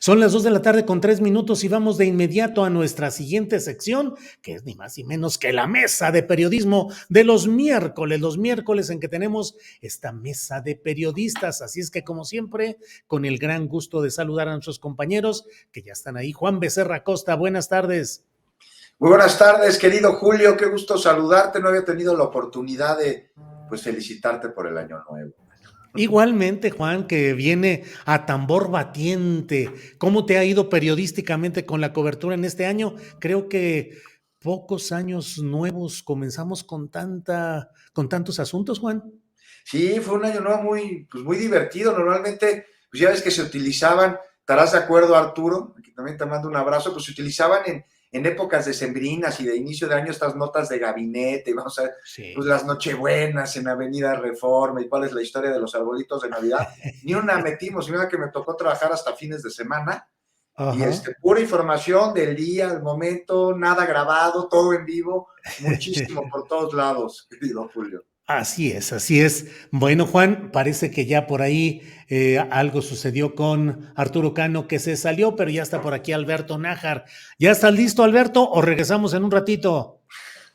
Son las 2 de la tarde con 3 minutos y vamos de inmediato a nuestra siguiente sección, que es ni más ni menos que la mesa de periodismo de los miércoles en que tenemos esta mesa de periodistas. Así es que, como siempre, con el gran gusto de saludar a nuestros compañeros que ya están ahí. Juan Becerra Costa, buenas tardes. Muy buenas tardes, querido Julio, qué gusto saludarte. No había tenido la oportunidad de felicitarte por el año nuevo. Igualmente, Juan, que viene a tambor batiente. ¿Cómo te ha ido periodísticamente con la cobertura en este año? Creo que pocos años nuevos comenzamos con tantos asuntos, Juan. Sí, fue un año nuevo muy divertido. Normalmente, pues ya ves que se utilizaban, estarás de acuerdo, Arturo, aquí también te mando un abrazo, pues se utilizaban en épocas decembrinas y de inicio de año estas notas de gabinete, y vamos a ver, pues Sí. las Nochebuenas en Avenida Reforma y cuál es la historia de los arbolitos de Navidad. Ni una metimos, y mira que me tocó trabajar hasta fines de semana. Y Ajá. pura información del día, al momento, nada grabado, todo en vivo, muchísimo por todos lados, querido Julio. Así es, así es. Bueno, Juan, parece que ya por ahí algo sucedió con Arturo Cano que se salió, pero ya está por aquí Alberto Nájar. ¿Ya estás listo, Alberto, o regresamos en un ratito?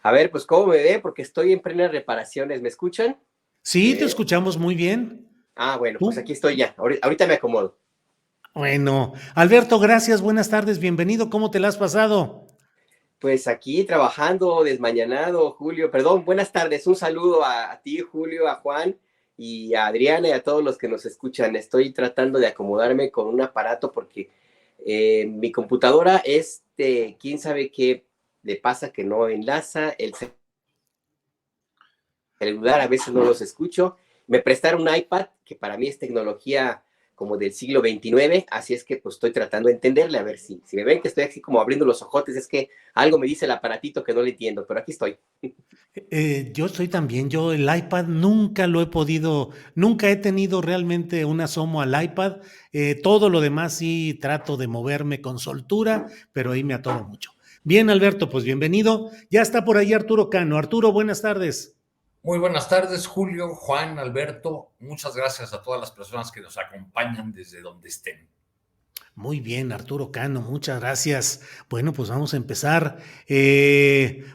A ver, pues cómo me ve, porque estoy en plenas reparaciones. ¿Me escuchan? Sí, te escuchamos muy bien. Bueno, pues ¿Tú? aquí estoy ya. Ahorita me acomodo. Bueno, Alberto, gracias, buenas tardes, bienvenido. ¿Cómo te la has pasado? Pues aquí trabajando, desmañanado, Julio. Perdón, buenas tardes. Un saludo a ti, Julio, a Juan y a Adriana y a todos los que nos escuchan. Estoy tratando de acomodarme con un aparato porque mi computadora quién sabe qué le pasa que no enlaza. El celular a veces no los escucho. Me prestaron un iPad, que para mí es tecnología como del siglo XXIX, así es que pues estoy tratando de entenderle, a ver si me ven que estoy así como abriendo los ojotes, es que algo me dice el aparatito que no le entiendo, pero aquí estoy. Yo estoy también, yo el iPad nunca lo he podido, nunca he tenido realmente un asomo al iPad. Todo lo demás sí trato de moverme con soltura, pero ahí me atoro mucho. Bien, Alberto, pues bienvenido. Ya está por ahí Arturo Cano. Arturo, buenas tardes. Muy buenas tardes, Julio, Juan, Alberto. Muchas gracias a todas las personas que nos acompañan desde donde estén. Muy bien, Arturo Cano, muchas gracias. Bueno, pues vamos a empezar.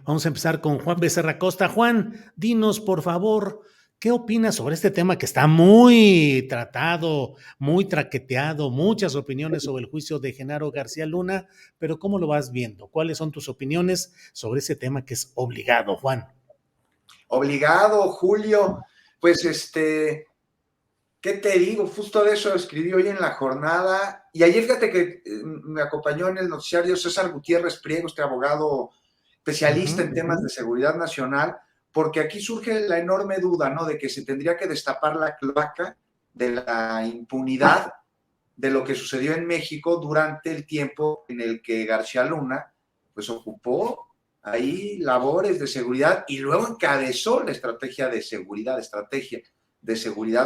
Vamos a empezar con Juan Becerra Costa. Juan, dinos, por favor, ¿qué opinas sobre este tema que está muy tratado, muy traqueteado, muchas opiniones sobre el juicio de Genaro García Luna, pero cómo lo vas viendo? ¿Cuáles son tus opiniones sobre ese tema que es obligado, Juan? Obligado, Julio, pues ¿qué te digo? Justo de eso escribí hoy en la jornada. Y ayer fíjate que me acompañó en el noticiario César Gutiérrez Priego, este abogado especialista en temas de seguridad nacional, porque aquí surge la enorme duda, ¿no? De que se tendría que destapar la cloaca de la impunidad de lo que sucedió en México durante el tiempo en el que García Luna, pues ocupó ahí labores de seguridad y luego encabezó la estrategia de seguridad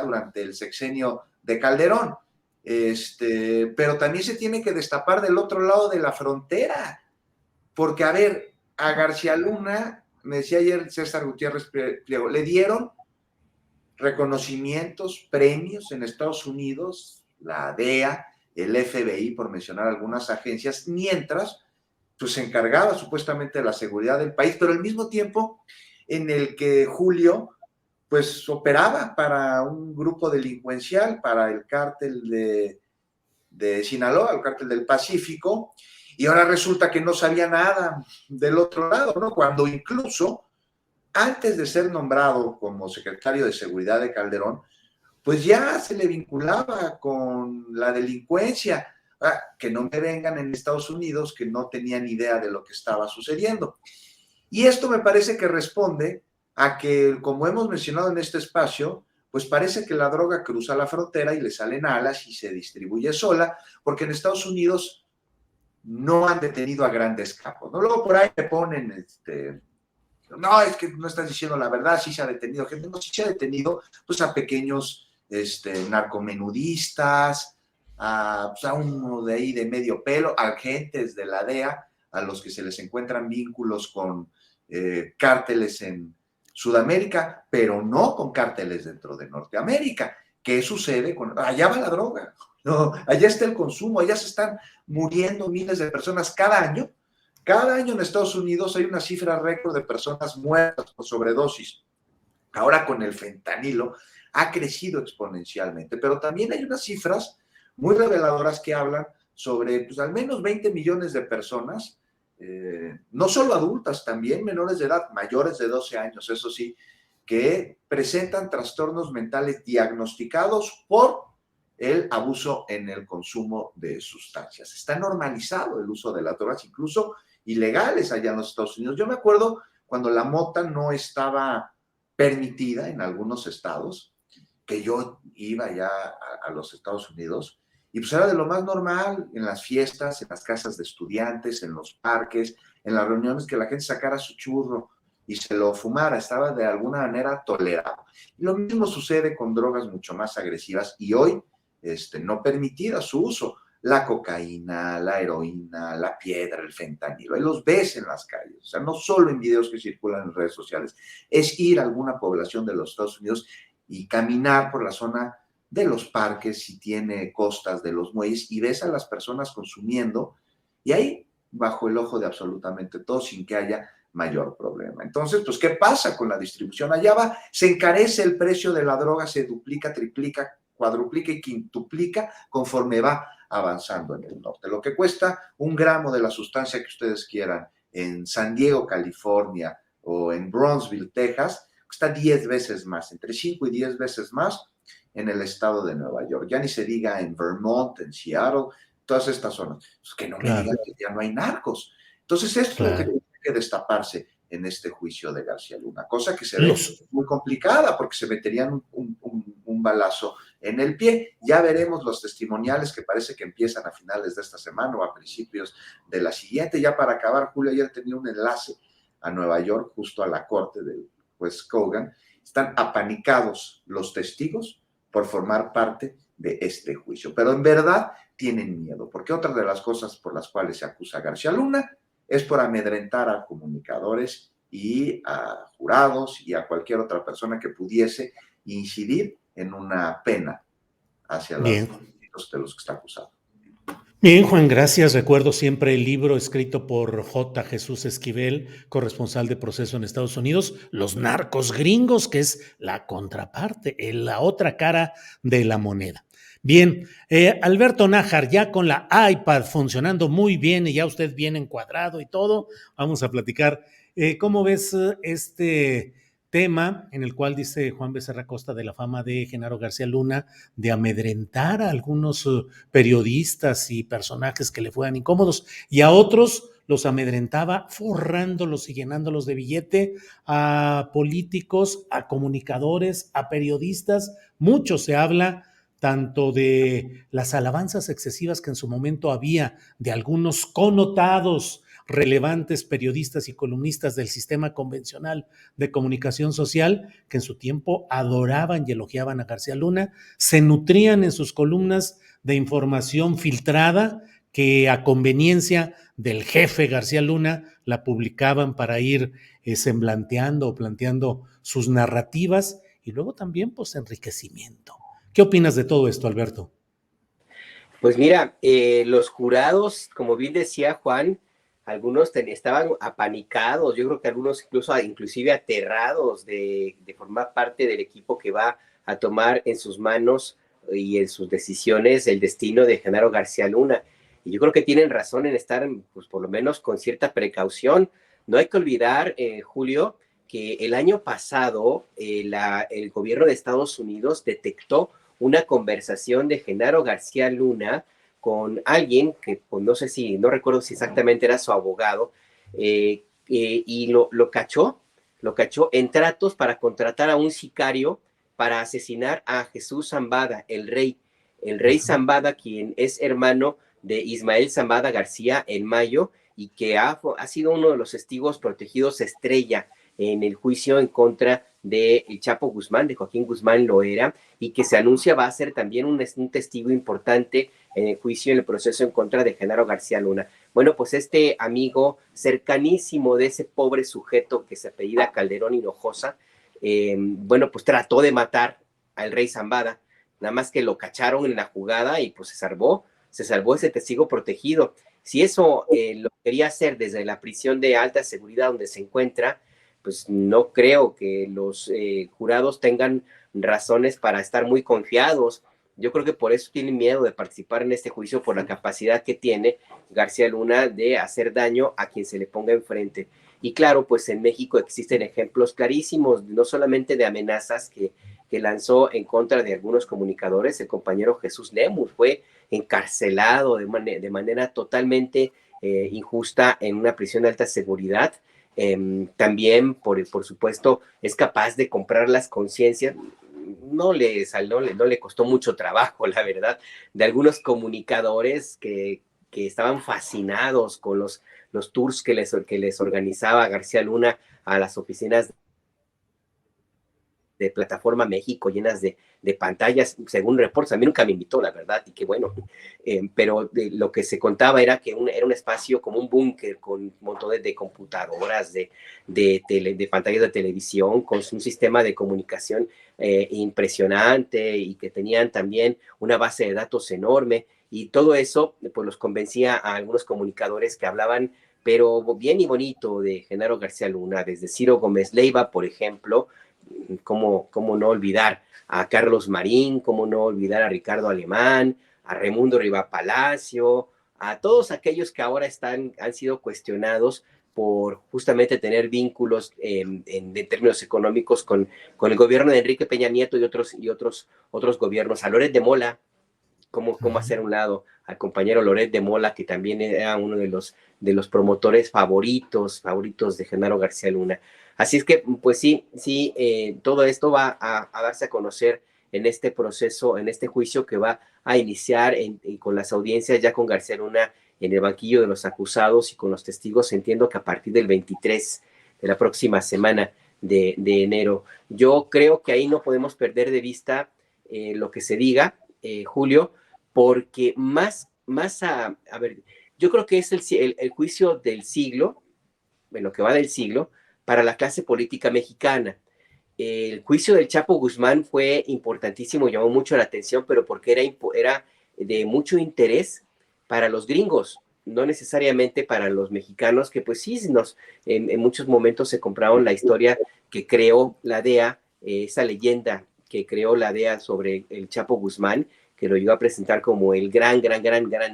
durante el sexenio de Calderón. Pero también se tiene que destapar del otro lado de la frontera, porque a ver, a García Luna, me decía ayer César Gutiérrez Priego, le dieron reconocimientos, premios en Estados Unidos, la DEA, el FBI, por mencionar algunas agencias, mientras pues, se encargaba supuestamente de la seguridad del país, pero al mismo tiempo en el que Julio pues operaba para un grupo delincuencial, para el cártel de Sinaloa, el cártel del Pacífico, y ahora resulta que no sabía nada del otro lado, ¿no? Cuando incluso antes de ser nombrado como secretario de Seguridad de Calderón, pues ya se le vinculaba con la delincuencia. Que no me vengan en Estados Unidos que no tenían idea de lo que estaba sucediendo. Y esto me parece que responde a que, como hemos mencionado en este espacio, pues parece que la droga cruza la frontera y le salen alas y se distribuye sola, porque en Estados Unidos no han detenido a grandes capos, ¿no? Luego por ahí te ponen, no, es que no estás diciendo la verdad, sí se ha detenido gente, no, sí se ha detenido pues a pequeños narcomenudistas, pues a uno de ahí de medio pelo, agentes de la DEA, a los que se les encuentran vínculos con cárteles en Sudamérica, pero no con cárteles dentro de Norteamérica. ¿Qué sucede con allá va la droga? No, allá está el consumo, allá se están muriendo miles de personas cada año. Cada año en Estados Unidos hay una cifra récord de personas muertas por sobredosis. Ahora con el fentanilo ha crecido exponencialmente, pero también hay unas cifras muy reveladoras que hablan sobre pues, al menos 20 millones de personas, no solo adultas, también menores de edad, mayores de 12 años, eso sí, que presentan trastornos mentales diagnosticados por el abuso en el consumo de sustancias. Está normalizado el uso de las drogas, incluso ilegales allá en los Estados Unidos. Yo me acuerdo cuando la mota no estaba permitida en algunos estados, que yo iba ya a los Estados Unidos, y pues era de lo más normal en las fiestas, en las casas de estudiantes, en los parques, en las reuniones, que la gente sacara su churro y se lo fumara, estaba de alguna manera tolerado. Y lo mismo sucede con drogas mucho más agresivas y hoy no permitida su uso. La cocaína, la heroína, la piedra, el fentanilo. Ahí los ves en las calles. O sea, no solo en videos que circulan en redes sociales. Es ir a alguna población de los Estados Unidos y caminar por la zona de los parques, si tiene costas de los muelles, y ves a las personas consumiendo, y ahí bajo el ojo de absolutamente todo, sin que haya mayor problema. Entonces, pues, ¿qué pasa con la distribución? Allá va, se encarece el precio de la droga, se duplica, triplica, cuadruplica y quintuplica conforme va avanzando en el norte. Lo que cuesta 1 gramo de la sustancia que ustedes quieran en San Diego, California, o en Brownsville, Texas, cuesta 10 veces más, entre 5 y 10 veces más en el estado de Nueva York. Ya ni se diga en Vermont, en Seattle, todas estas zonas. Pues que no me digan que ya no hay narcos. Entonces, esto es lo que tiene que destaparse en este juicio de García Luna, cosa que se ve muy complicada porque se meterían un balazo en el pie. Ya veremos los testimoniales que parece que empiezan a finales de esta semana o a principios de la siguiente. Ya para acabar, Julio, ayer tenía un enlace a Nueva York, justo a la corte del juez Kogan. Están apanicados los testigos por formar parte de este juicio, pero en verdad tienen miedo, porque otra de las cosas por las cuales se acusa a García Luna es por amedrentar a comunicadores y a jurados y a cualquier otra persona que pudiese incidir en una pena hacia los delitos de los que está acusado. Bien, Juan, gracias. Recuerdo siempre el libro escrito por J. Jesús Esquivel, corresponsal de Proceso en Estados Unidos, Los narcos gringos, que es la contraparte, la otra cara de la moneda. Bien, Alberto Nájar, ya con la iPad funcionando muy bien y ya usted bien encuadrado y todo, vamos a platicar. ¿Cómo ves este tema en el cual dice Juan Becerra Costa de la fama de Genaro García Luna de amedrentar a algunos periodistas y personajes que le fueran incómodos y a otros los amedrentaba forrándolos y llenándolos de billete, a políticos, a comunicadores, a periodistas? Mucho se habla tanto de las alabanzas excesivas que en su momento había de algunos connotados relevantes periodistas y columnistas del sistema convencional de comunicación social que en su tiempo adoraban y elogiaban a García Luna, se nutrían en sus columnas de información filtrada que a conveniencia del jefe García Luna la publicaban para ir semblanteando o planteando sus narrativas y luego también pues enriquecimiento. ¿Qué opinas de todo esto, Alberto? Pues mira, los jurados, como bien decía Juan, algunos estaban apanicados, yo creo que algunos inclusive aterrados de formar parte del equipo que va a tomar en sus manos y en sus decisiones el destino de Genaro García Luna. Y yo creo que tienen razón en estar, pues por lo menos con cierta precaución. No hay que olvidar, Julio, que el año pasado el gobierno de Estados Unidos detectó una conversación de Genaro García Luna con alguien que, pues no recuerdo si exactamente era su abogado, y lo cachó en tratos para contratar a un sicario para asesinar a Jesús Zambada, el rey Zambada, quien es hermano de Ismael Zambada García en Mayo, y que ha sido uno de los testigos protegidos estrella en el juicio en contra de el Chapo Guzmán, de Joaquín Guzmán Loera, y que se anuncia va a ser también un testigo importante en el juicio, en el proceso en contra de Genaro García Luna. Bueno, pues este amigo cercanísimo de ese pobre sujeto que se apellida Calderón Hinojosa, bueno, pues trató de matar al rey Zambada, nada más que lo cacharon en la jugada y pues se salvó ese testigo protegido. Si eso lo quería hacer desde la prisión de alta seguridad donde se encuentra, pues no creo que los jurados tengan razones para estar muy confiados. Yo creo que por eso tienen miedo de participar en este juicio, por la capacidad que tiene García Luna de hacer daño a quien se le ponga enfrente. Y claro, pues en México existen ejemplos clarísimos, no solamente de amenazas que lanzó en contra de algunos comunicadores. El compañero Jesús Lemus fue encarcelado de manera totalmente injusta en una prisión de alta seguridad. También, por supuesto, es capaz de comprar las conciencias. No le costó mucho trabajo, la verdad, de algunos comunicadores que estaban fascinados con los tours que les organizaba García Luna a las oficinas de Plataforma México, llenas de pantallas, según reportes. A mí nunca me invitó, la verdad, y qué bueno. Pero lo que se contaba era que era un espacio como un búnker con montones de computadoras, de pantallas de televisión, con un sistema de comunicación impresionante, y que tenían también una base de datos enorme. Y todo eso pues los convencía a algunos comunicadores que hablaban, pero bien y bonito, de Genaro García Luna, desde Ciro Gómez Leiva, por ejemplo. ¿Cómo no olvidar a Carlos Marín? ¿Cómo no olvidar a Ricardo Alemán, a Raimundo Riva Palacio, a todos aquellos que ahora han sido cuestionados por justamente tener vínculos en términos económicos con el gobierno de Enrique Peña Nieto y otros gobiernos? A Loret de Mola, ¿cómo hacer a un lado al compañero Loret de Mola, que también era uno de los promotores favoritos de Genaro García Luna? Así es que, pues sí, todo esto va a darse a conocer en este proceso, en este juicio que va a iniciar con las audiencias, ya con García Luna en el banquillo de los acusados y con los testigos. Entiendo que a partir del 23 de la próxima semana de enero. Yo creo que ahí no podemos perder de vista lo que se diga, Julio, porque a ver, yo creo que es el juicio del siglo, en lo que va del siglo, para la clase política mexicana. El juicio del Chapo Guzmán fue importantísimo, llamó mucho la atención, pero porque era de mucho interés para los gringos, no necesariamente para los mexicanos, que pues sí, en muchos momentos se compraron la historia que creó la DEA, esa leyenda que creó la DEA sobre el Chapo Guzmán, que lo llegó a presentar como el gran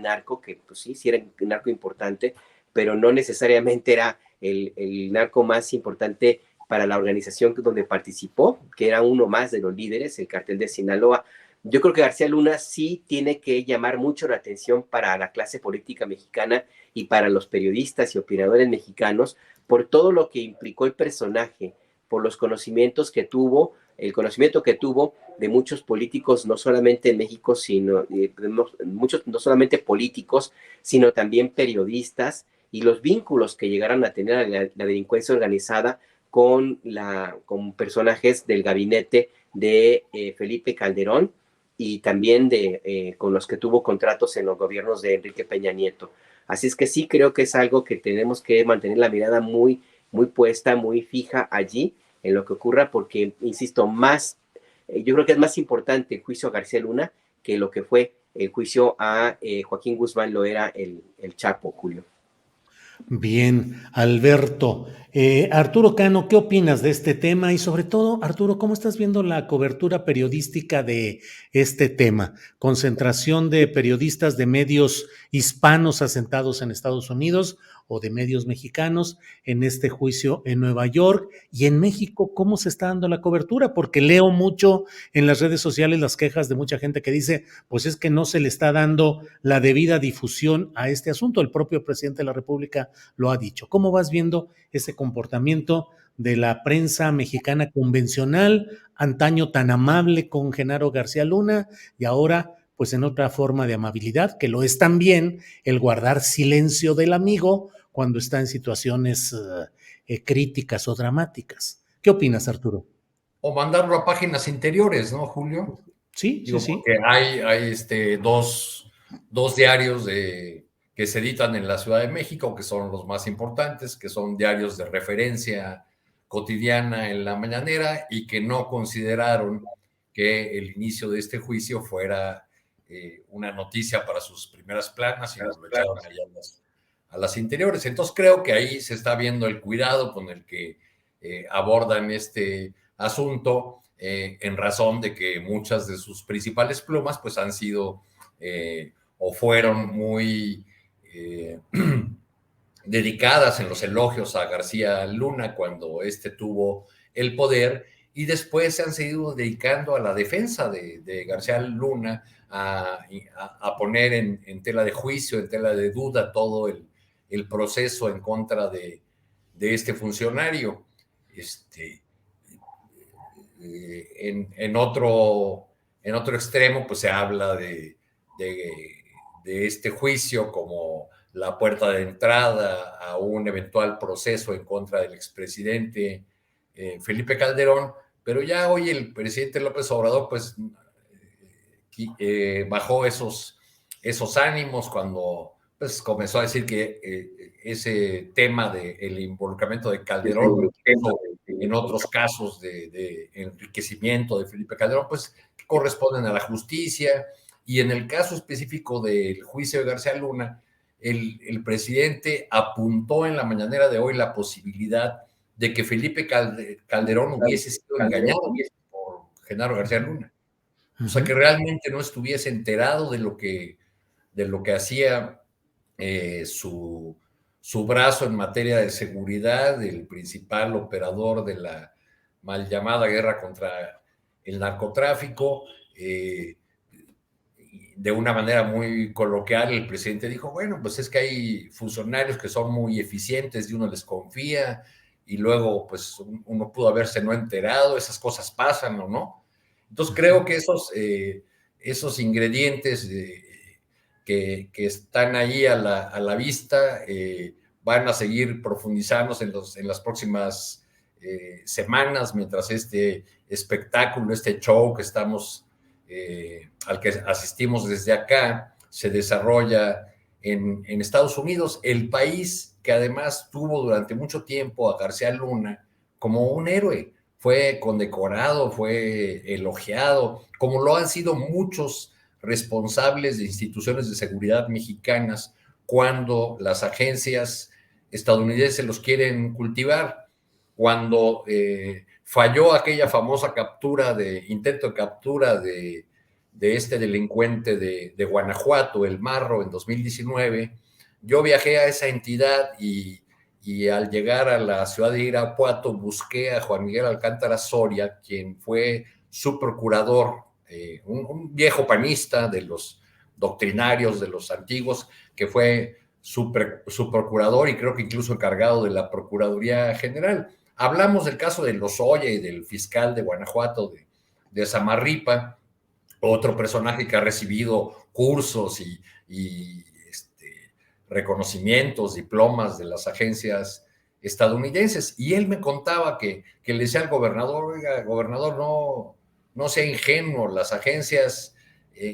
narco, que pues sí era un narco importante, pero no necesariamente era el narco más importante para la organización donde participó, que era uno más de los líderes, el Cartel de Sinaloa. Yo creo que García Luna sí tiene que llamar mucho la atención para la clase política mexicana y para los periodistas y opinadores mexicanos, por todo lo que implicó el personaje, por los conocimientos que tuvo, el conocimiento que tuvo de muchos políticos, no solamente en México, sino muchos, no solamente políticos, sino también periodistas, y los vínculos que llegaron a tener la delincuencia organizada con personajes del gabinete de Felipe Calderón, y también con los que tuvo contratos en los gobiernos de Enrique Peña Nieto. Así es que sí creo que es algo que tenemos que mantener la mirada muy, muy puesta, muy fija allí en lo que ocurra, porque, insisto, yo creo que es más importante el juicio a García Luna que lo que fue el juicio a Joaquín Guzmán lo era el Chapo, Julio. Bien, Alberto. Arturo Cano, ¿qué opinas de este tema? Y sobre todo, Arturo, ¿cómo estás viendo la cobertura periodística de este tema? Concentración de periodistas de medios hispanos asentados en Estados Unidos o de medios mexicanos en este juicio en Nueva York, y en México, ¿cómo se está dando la cobertura? Porque leo mucho en las redes sociales las quejas de mucha gente que dice, pues es que no se le está dando la debida difusión a este asunto. El propio presidente de la República lo ha dicho. ¿Cómo vas viendo ese comportamiento de la prensa mexicana convencional, antaño tan amable con Genaro García Luna, y ahora pues en otra forma de amabilidad, que lo es también el guardar silencio del amigo cuando está en situaciones críticas o dramáticas? ¿Qué opinas, Arturo? O mandarlo a páginas interiores, ¿no, Julio? Sí, Digo, sí. porque hay dos diarios que se editan en la Ciudad de México, que son los más importantes, que son diarios de referencia cotidiana en la mañanera, y que no consideraron que el inicio de este juicio fuera una noticia para sus primeras planas y lo echaron allá a las interiores. Entonces creo que ahí se está viendo el cuidado con el que abordan este asunto, en razón de que muchas de sus principales plumas pues han sido o fueron muy dedicadas en los elogios a García Luna cuando éste tuvo el poder, y después se han seguido dedicando a la defensa de García Luna, a poner en tela de juicio, en tela de duda todo el proceso en contra de este funcionario. En otro extremo, pues se habla de este juicio como la puerta de entrada a un eventual proceso en contra del expresidente Felipe Calderón, pero ya hoy el presidente López Obrador pues bajó esos ánimos cuando pues comenzó a decir que ese tema del involucramiento de Calderón en otros casos de enriquecimiento de Felipe Calderón pues corresponden a la justicia, y en el caso específico del juicio de García Luna, el presidente apuntó en la mañanera de hoy la posibilidad de que Felipe Calderón hubiese sido engañado por Genaro García Luna. O sea, que realmente no estuviese enterado de lo que hacía su brazo en materia de seguridad, el principal operador de la mal llamada guerra contra el narcotráfico. De una manera muy coloquial, el presidente dijo, bueno, pues es que hay funcionarios que son muy eficientes y uno les confía, y luego pues uno pudo haberse no enterado, esas cosas pasan o no. Entonces creo que esos ingredientes que están ahí a la vista van a seguir profundizándose en las próximas semanas, mientras este espectáculo, este show que estamos al que asistimos desde acá se desarrolla en Estados Unidos, el país que además tuvo durante mucho tiempo a García Luna como un héroe. Fue condecorado, fue elogiado, como lo han sido muchos responsables de instituciones de seguridad mexicanas cuando las agencias estadounidenses los quieren cultivar. Cuando falló aquella famosa intento de captura de este delincuente de Guanajuato, el Marro, en 2019, yo viajé a esa entidad y al llegar a la ciudad de Irapuato busqué a Juan Miguel Alcántara Soria, quien fue su procurador, un viejo panista de los doctrinarios, de los antiguos, que fue su procurador y creo que incluso encargado de la Procuraduría General. Hablamos del caso de Lozoya y del fiscal de Guanajuato, de Samarripa, otro personaje que ha recibido cursos y reconocimientos, diplomas de las agencias estadounidenses. Y él me contaba que le decía al gobernador, oiga, gobernador, no sea ingenuo, las agencias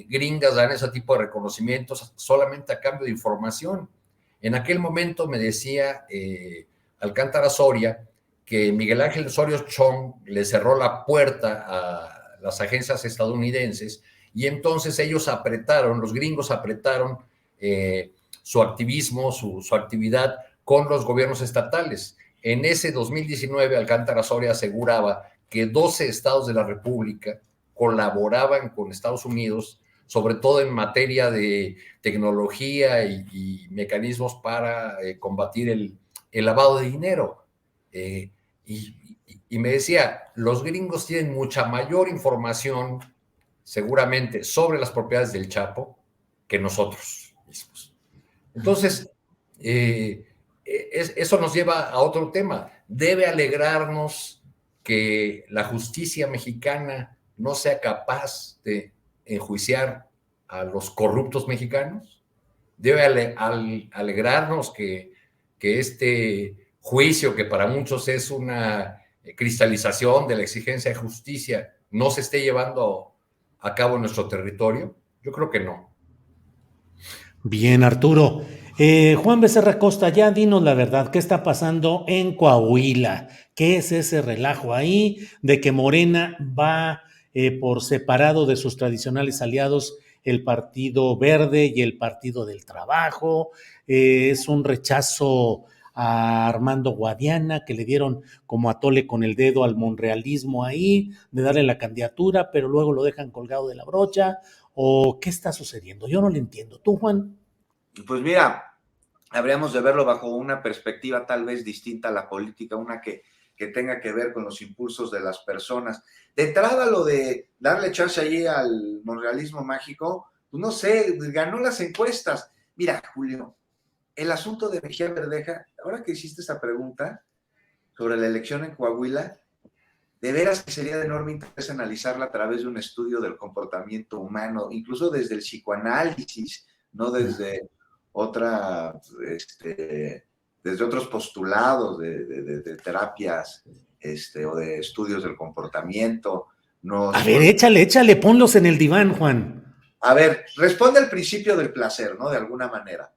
gringas dan ese tipo de reconocimientos solamente a cambio de información. En aquel momento me decía Alcántara Soria que Miguel Ángel Osorio Chong le cerró la puerta a las agencias estadounidenses y entonces los gringos apretaron su activismo, su actividad con los gobiernos estatales. En ese 2019, Alcántara Soria aseguraba que 12 estados de la República colaboraban con Estados Unidos, sobre todo en materia de tecnología y mecanismos para combatir el lavado de dinero. Y me decía, los gringos tienen mucha mayor información seguramente sobre las propiedades del Chapo que nosotros mismos. Entonces, eso nos lleva a otro tema. Debe alegrarnos que la justicia mexicana no sea capaz de enjuiciar a los corruptos mexicanos. Debe alegrarnos que este juicio, que para muchos es una cristalización de la exigencia de justicia, no se esté llevando a cabo en nuestro territorio. Yo creo que no. Bien, Arturo. Juan Becerra Costa, ya dinos la verdad, ¿qué está pasando en Coahuila? ¿Qué es ese relajo ahí de que Morena va por separado de sus tradicionales aliados, el Partido Verde y el Partido del Trabajo. Es un rechazo a Armando Guadiana, que le dieron como atole con el dedo al monrealismo ahí, de darle la candidatura, pero luego lo dejan colgado de la brocha. ¿O qué está sucediendo? Yo no lo entiendo. ¿Tú, Juan? Pues mira, habríamos de verlo bajo una perspectiva tal vez distinta a la política, una que tenga que ver con los impulsos de las personas. De entrada, lo de darle chance allí al monrealismo mágico, pues no sé, ganó las encuestas. Mira, Julio, el asunto de Mejía Verdeja, ahora que hiciste esta pregunta sobre la elección en Coahuila, de veras que sería de enorme interés analizarla a través de un estudio del comportamiento humano, incluso desde el psicoanálisis, no desde otra, desde otros postulados de terapias o de estudios del comportamiento. A ver, échale, ponlos en el diván, Juan. A ver, responde al principio del placer, ¿no? De alguna manera.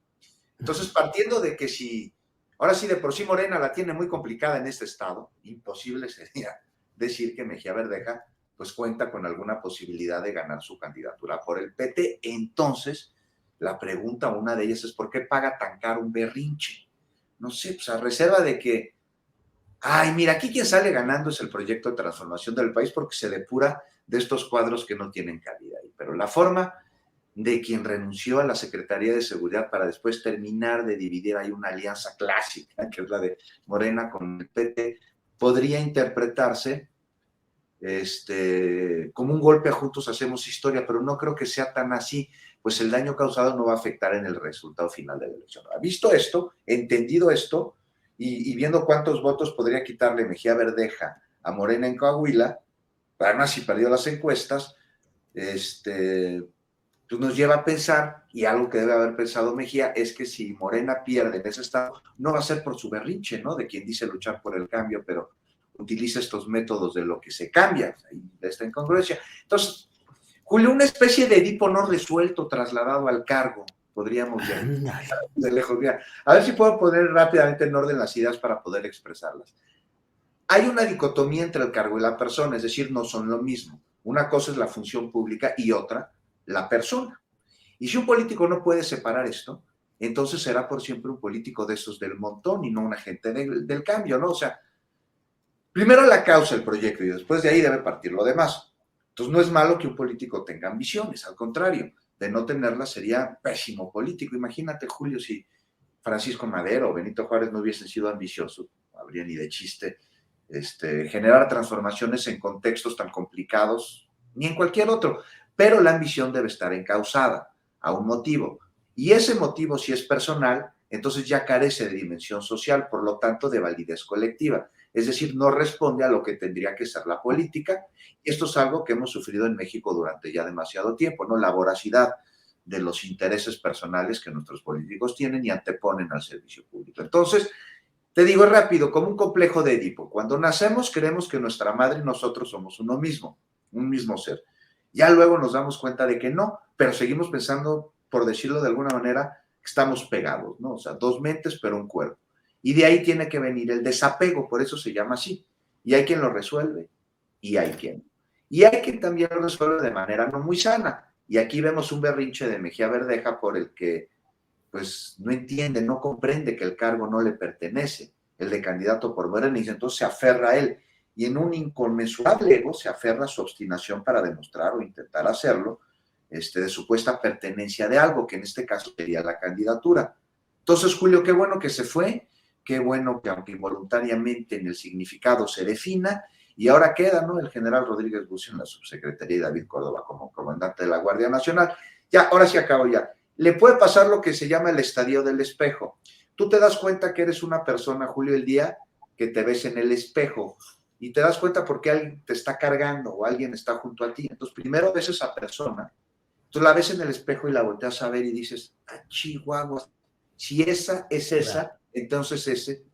Entonces, partiendo de que si, ahora sí, de por sí Morena la tiene muy complicada en este estado, imposible sería decir que Mejía Verdeja pues cuenta con alguna posibilidad de ganar su candidatura por el PT. Entonces, la pregunta, una de ellas es ¿por qué paga tan caro un berrinche? No sé, pues a reserva de que, ay, mira, aquí quien sale ganando es el proyecto de transformación del país porque se depura de estos cuadros que no tienen cabida ahí. Pero la forma de quien renunció a la Secretaría de Seguridad para después terminar de dividir ahí una alianza clásica, que es la de Morena con el PT, podría interpretarse como un golpe a Juntos Hacemos Historia, pero no creo que sea tan así, pues el daño causado no va a afectar en el resultado final de la elección. Visto esto, entendido esto, y viendo cuántos votos podría quitarle Mejía Verdeja a Morena en Coahuila, además si perdió las encuestas, pues nos lleva a pensar, y algo que debe haber pensado Mejía, es que si Morena pierde en ese estado, no va a ser por su berrinche, ¿no? De quien dice luchar por el cambio, pero utiliza estos métodos de lo que se cambia, ahí esta incongruencia. Entonces, Julio, una especie de Edipo no resuelto trasladado al cargo, podríamos ya de lejos. Mira, a ver si puedo poner rápidamente en orden las ideas para poder expresarlas. Hay una dicotomía entre el cargo y la persona, es decir, no son lo mismo. Una cosa es la función pública y otra, la persona. Y si un político no puede separar esto, entonces será por siempre un político de esos del montón y no un agente del cambio, ¿no? O sea, primero la causa del proyecto y después de ahí debe partir lo demás. Entonces no es malo que un político tenga ambiciones, al contrario, de no tenerlas sería pésimo político. Imagínate, Julio, si Francisco Madero o Benito Juárez no hubiesen sido ambiciosos, no habría ni de chiste generar transformaciones en contextos tan complicados, ni en cualquier otro, pero la ambición debe estar encauzada a un motivo, y ese motivo, si es personal, entonces ya carece de dimensión social, por lo tanto de validez colectiva, es decir, no responde a lo que tendría que ser la política, y esto es algo que hemos sufrido en México durante ya demasiado tiempo, ¿no? La voracidad de los intereses personales que nuestros políticos tienen y anteponen al servicio público. Entonces, te digo rápido, como un complejo de Edipo. Cuando nacemos creemos que nuestra madre y nosotros somos uno mismo, un mismo ser. Ya luego nos damos cuenta de que no, pero seguimos pensando, por decirlo de alguna manera, que estamos pegados, ¿no? O sea, dos mentes pero un cuerpo. Y de ahí tiene que venir el desapego, por eso se llama así. Y hay quien lo resuelve y hay quien. Y hay quien también lo resuelve de manera no muy sana. Y aquí vemos un berrinche de Mejía Verdeja por el que pues no entiende, no comprende que el cargo no le pertenece, el de candidato por Morena, y entonces se aferra a él, y en un inconmensurable ego se aferra a su obstinación para demostrar o intentar hacerlo, de supuesta pertenencia de algo, que en este caso sería la candidatura. Entonces, Julio, qué bueno que se fue, qué bueno que aunque involuntariamente en el significado se defina, y ahora queda, ¿no? El general Rodríguez Bucio en la subsecretaría y David Córdoba como comandante de la Guardia Nacional. Ya, ahora sí acabo ya. Le puede pasar lo que se llama el estadio del espejo. Tú te das cuenta que eres una persona, Julio, el día que te ves en el espejo y te das cuenta porque alguien te está cargando o alguien está junto a ti. Entonces, primero ves a esa persona, tú la ves en el espejo y la volteas a ver y dices, ah, chihuahua, si esa es esa, entonces ese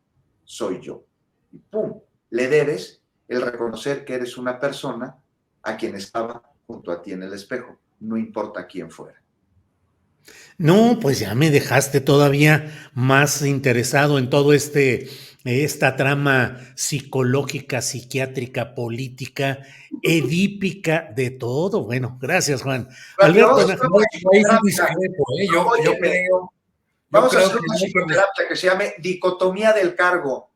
soy yo. Y pum, le debes el reconocer que eres una persona a quien estaba junto a ti en el espejo, no importa quién fuera. No, pues ya me dejaste todavía más interesado en todo esta trama psicológica, psiquiátrica, política, edípica, de todo. Bueno, gracias, Juan. Pero vamos Alberto a hacer Nájar. una Ahí sí psicoterapia. discrepo, ¿eh? Óyeme, Yo vamos a creo hacer que una no hay que buscar. psicoterapia que se llame dicotomía del cargo,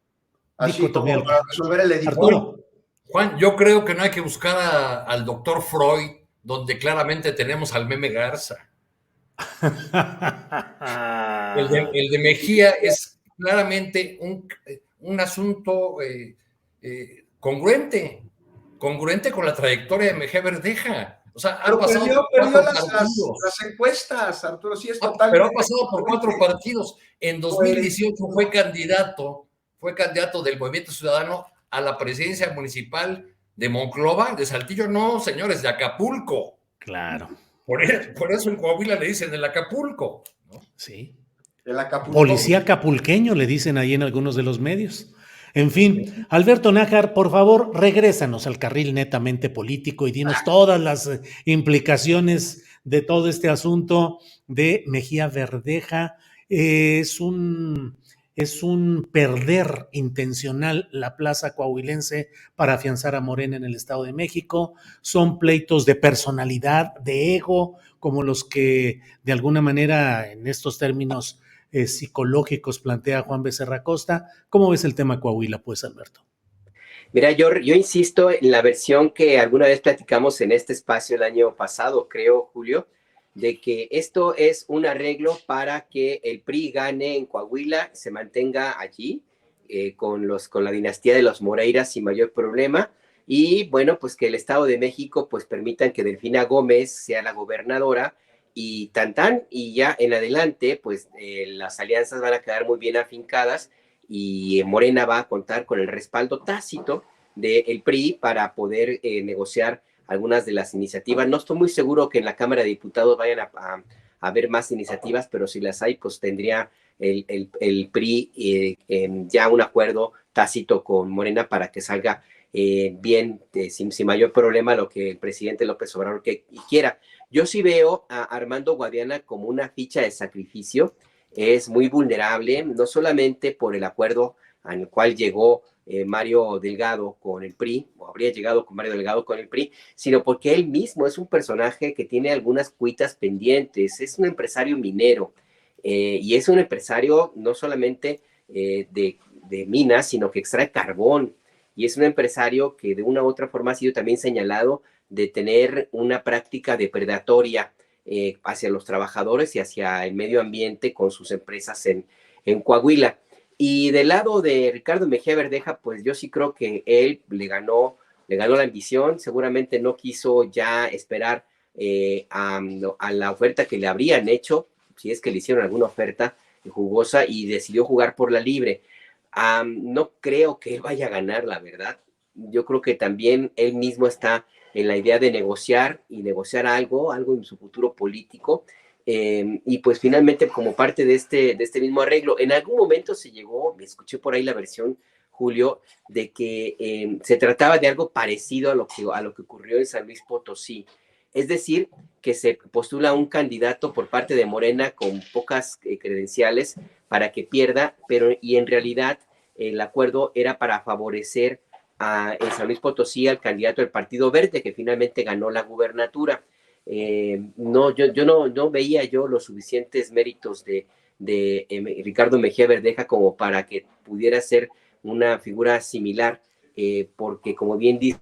así Dicotomía como del para cargo. resolver el Edipo. Arturo. Juan, yo creo que no hay que buscar al doctor Freud, donde claramente tenemos al meme Garza. El de Mejía es claramente un asunto congruente con la trayectoria de Mejía Verdeja. O sea, ha Pero pasado por perdió 4 partidos. las encuestas, Arturo, sí es Pero ha totalmente pasado por 4 congruente. partidos. En Pues, 2018 fue candidato del Movimiento Ciudadano a la presidencia municipal de Monclova, de Saltillo, no, señores, de Acapulco. Claro, Por eso en Coahuila le dicen el Acapulco, ¿no? sí. el Acapulco. Policía acapulqueño, le dicen ahí en algunos de los medios. En fin, Alberto Nájar, por favor, regrésanos al carril netamente político y dinos todas las implicaciones de todo este asunto de Mejía Verdeja. Es un perder intencional la plaza coahuilense para afianzar a Morena en el Estado de México. Son pleitos de personalidad, de ego, como los que de alguna manera en estos términos psicológicos plantea Juan Becerra Costa. ¿Cómo ves el tema Coahuila, pues, Alberto? Mira, yo insisto en la versión que alguna vez platicamos en este espacio el año pasado, creo, Julio, de que esto es un arreglo para que el PRI gane en Coahuila, se mantenga allí con la dinastía de los Moreiras sin mayor problema, y bueno, pues que el Estado de México pues permitan que Delfina Gómez sea la gobernadora y y ya en adelante pues las alianzas van a quedar muy bien afincadas y Morena va a contar con el respaldo tácito del PRI para poder negociar algunas de las iniciativas. No estoy muy seguro que en la Cámara de Diputados vayan a haber más iniciativas, pero si las hay, pues tendría el PRI ya un acuerdo tácito con Morena para que salga bien, sin mayor problema, lo que el presidente López Obrador quiera. Yo sí veo a Armando Guadiana como una ficha de sacrificio. Es muy vulnerable, no solamente por el acuerdo al cual llegó Mario Delgado con el PRI, o habría llegado con Mario Delgado con el PRI, sino porque él mismo es un personaje que tiene algunas cuitas pendientes, es un empresario minero, y es un empresario no solamente de minas, sino que extrae carbón, y es un empresario que de una u otra forma ha sido también señalado de tener una práctica depredatoria hacia los trabajadores y hacia el medio ambiente con sus empresas en Coahuila. Y del lado de Ricardo Mejía Verdeja, pues yo sí creo que él le ganó la ambición, seguramente no quiso ya esperar a la oferta que le habrían hecho, si es que le hicieron alguna oferta jugosa, y decidió jugar por la libre. No creo que él vaya a ganar, la verdad. Yo creo que también él mismo está en la idea de negociar y negociar algo en su futuro político. Y pues finalmente, como parte de este mismo arreglo, en algún momento se llegó, me escuché por ahí la versión, Julio, de que se trataba de algo parecido a lo que ocurrió en San Luis Potosí. Es decir, que se postula un candidato por parte de Morena con pocas credenciales para que pierda, y en realidad el acuerdo era para favorecer en San Luis Potosí al candidato del Partido Verde, que finalmente ganó la gubernatura. No, yo no veía yo los suficientes méritos de Ricardo Mejía Verdeja como para que pudiera ser una figura similar, porque como bien dice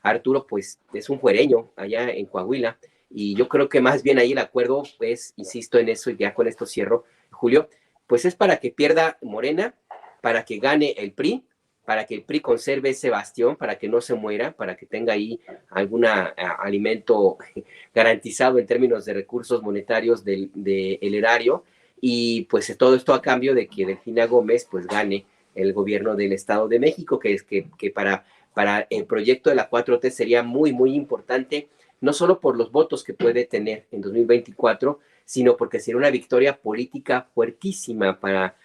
Arturo, pues es un fuereño allá en Coahuila, y yo creo que más bien ahí el acuerdo, pues, insisto en eso, y ya con esto cierro, Julio, pues es para que pierda Morena, para que gane el PRI, para que el PRI conserve ese bastión, para que no se muera, para que tenga ahí algún alimento garantizado en términos de recursos monetarios del erario, y pues todo esto a cambio de que Delfina Gómez pues gane el gobierno del Estado de México, que es que para el proyecto de la 4T sería muy, muy importante, no solo por los votos que puede tener en 2024, sino porque sería una victoria política fuertísima para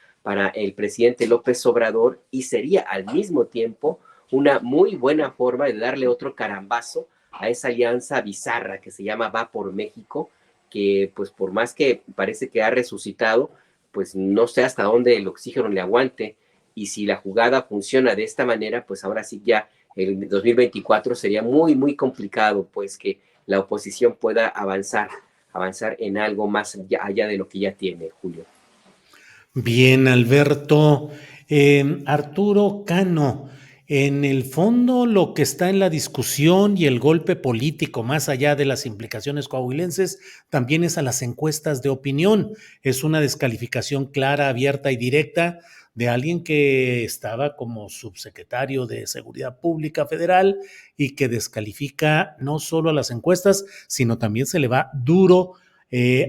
el presidente López Obrador, y sería al mismo tiempo una muy buena forma de darle otro carambazo a esa alianza bizarra que se llama Va por México, que pues por más que parece que ha resucitado, pues no sé hasta dónde el oxígeno le aguante, y si la jugada funciona de esta manera, pues ahora sí ya el 2024 sería muy, muy complicado, pues que la oposición pueda avanzar en algo más allá de lo que ya tiene, Julio. Bien, Alberto. Arturo Cano, en el fondo lo que está en la discusión y el golpe político, más allá de las implicaciones coahuilenses, también es a las encuestas de opinión. Es una descalificación clara, abierta y directa de alguien que estaba como subsecretario de Seguridad Pública Federal y que descalifica no solo a las encuestas, sino también se le va duro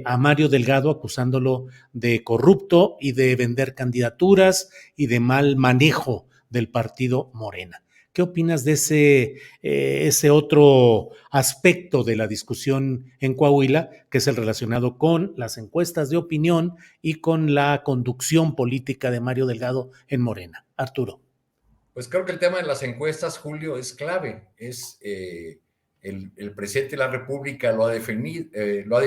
a Mario Delgado, acusándolo de corrupto y de vender candidaturas y de mal manejo del partido Morena. ¿Qué opinas de ese otro aspecto de la discusión en Coahuila, que es el relacionado con las encuestas de opinión y con la conducción política de Mario Delgado en Morena? Arturo. Pues creo que el tema de las encuestas, Julio, es clave. El presidente de la República lo ha definido y lo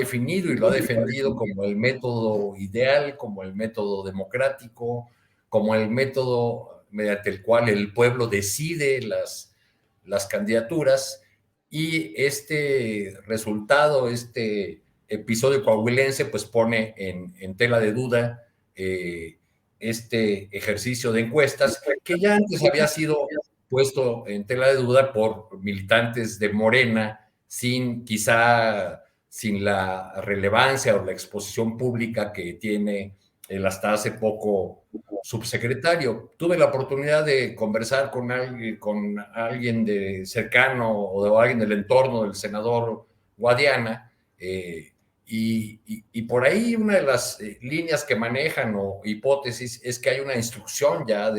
ha defendido como el método ideal, como el método democrático, como el método mediante el cual el pueblo decide las candidaturas, y este resultado, este episodio coahuilense, pues pone en tela de duda este ejercicio de encuestas, que ya antes había sido puesto en tela de duda por militantes de Morena, quizá sin la relevancia o la exposición pública que tiene el hasta hace poco subsecretario. Tuve la oportunidad de conversar con alguien de cercano o de alguien del entorno del senador Guadiana, y por ahí una de las líneas que manejan o hipótesis es que hay una instrucción ya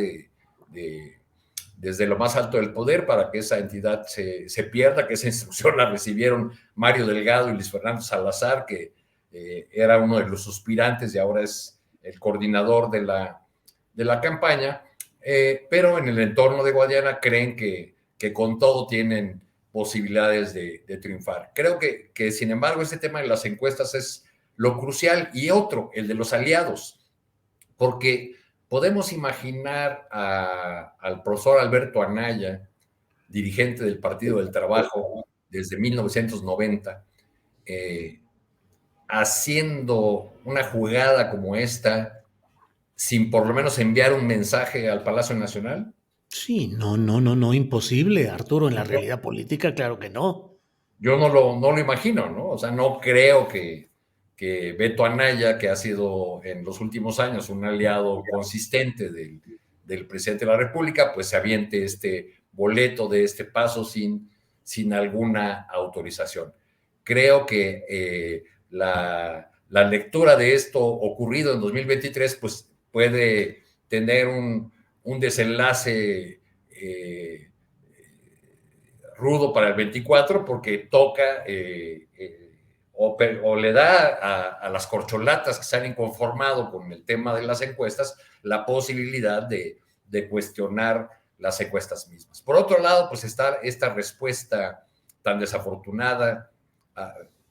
desde lo más alto del poder para que esa entidad se pierda, que esa instrucción la recibieron Mario Delgado y Luis Fernando Salazar, que era uno de los suspirantes y ahora es el coordinador de la campaña, pero en el entorno de Guadiana creen que con todo tienen posibilidades de triunfar. Creo que, sin embargo, este tema de las encuestas es lo crucial, y otro, el de los aliados, porque podemos imaginar al profesor Alberto Anaya, dirigente del Partido del Trabajo desde 1990, haciendo una jugada como esta sin por lo menos enviar un mensaje al Palacio Nacional. Sí, no, imposible, Arturo, en la realidad política, claro que no. Yo no lo imagino, ¿no? O sea, no creo que Beto Anaya, que ha sido en los últimos años un aliado consistente del presidente de la República, pues se aviente este boleto de este paso sin alguna autorización. Creo que la lectura de esto ocurrido en 2023, pues puede tener un desenlace rudo para el 24, porque toca o le da a las corcholatas que se han inconformado con el tema de las encuestas la posibilidad de cuestionar las encuestas mismas. Por otro lado, pues está esta respuesta tan desafortunada.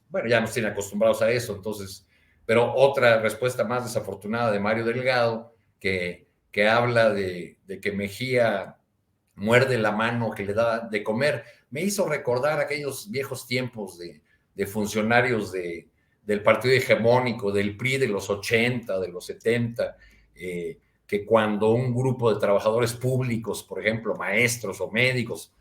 Bueno, ya nos tienen acostumbrados a eso, entonces, pero otra respuesta más desafortunada de Mario Delgado, que habla de que Mejía muerde la mano que le da de comer. Me hizo recordar aquellos viejos tiempos de funcionarios del partido hegemónico, del PRI de los 80, de los 70, que cuando un grupo de trabajadores públicos, por ejemplo, maestros o médicos,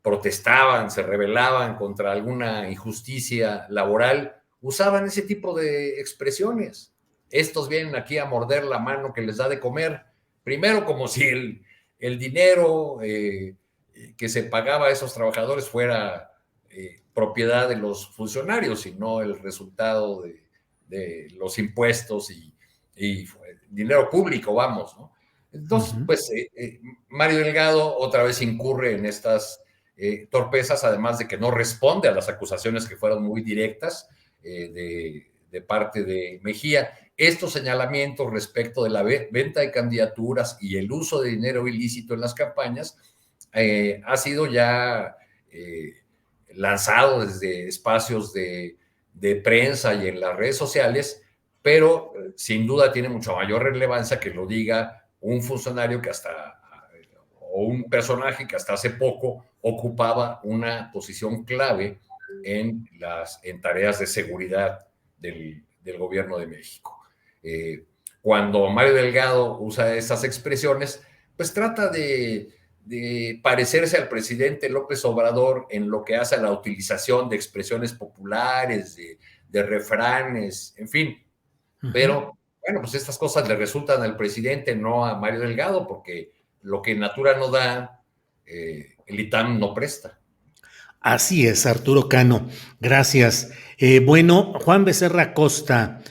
protestaban, se rebelaban contra alguna injusticia laboral, usaban ese tipo de expresiones. Estos vienen aquí a morder la mano que les da de comer, primero como si el dinero que se pagaba a esos trabajadores fuera propiedad de los funcionarios y no el resultado de los impuestos y dinero público, vamos, ¿no? Entonces, pues Mario Delgado otra vez incurre en estas torpezas, además de que no responde a las acusaciones que fueron muy directas de parte de Mejía. Estos señalamientos respecto de la venta de candidaturas y el uso de dinero ilícito en las campañas ha sido ya lanzado desde espacios de prensa y en las redes sociales, pero sin duda tiene mucha mayor relevancia que lo diga un funcionario o un personaje que hasta hace poco ocupaba una posición clave en tareas de seguridad del gobierno de México. Cuando Mario Delgado usa esas expresiones, pues trata de parecerse al presidente López Obrador en lo que hace a la utilización de expresiones populares, de refranes, en fin. Pero, bueno, pues estas cosas le resultan al presidente, no a Mario Delgado, porque lo que Natura no da, el ITAM no presta. Así es, Arturo Cano. Gracias. Bueno, Juan Becerra Costa,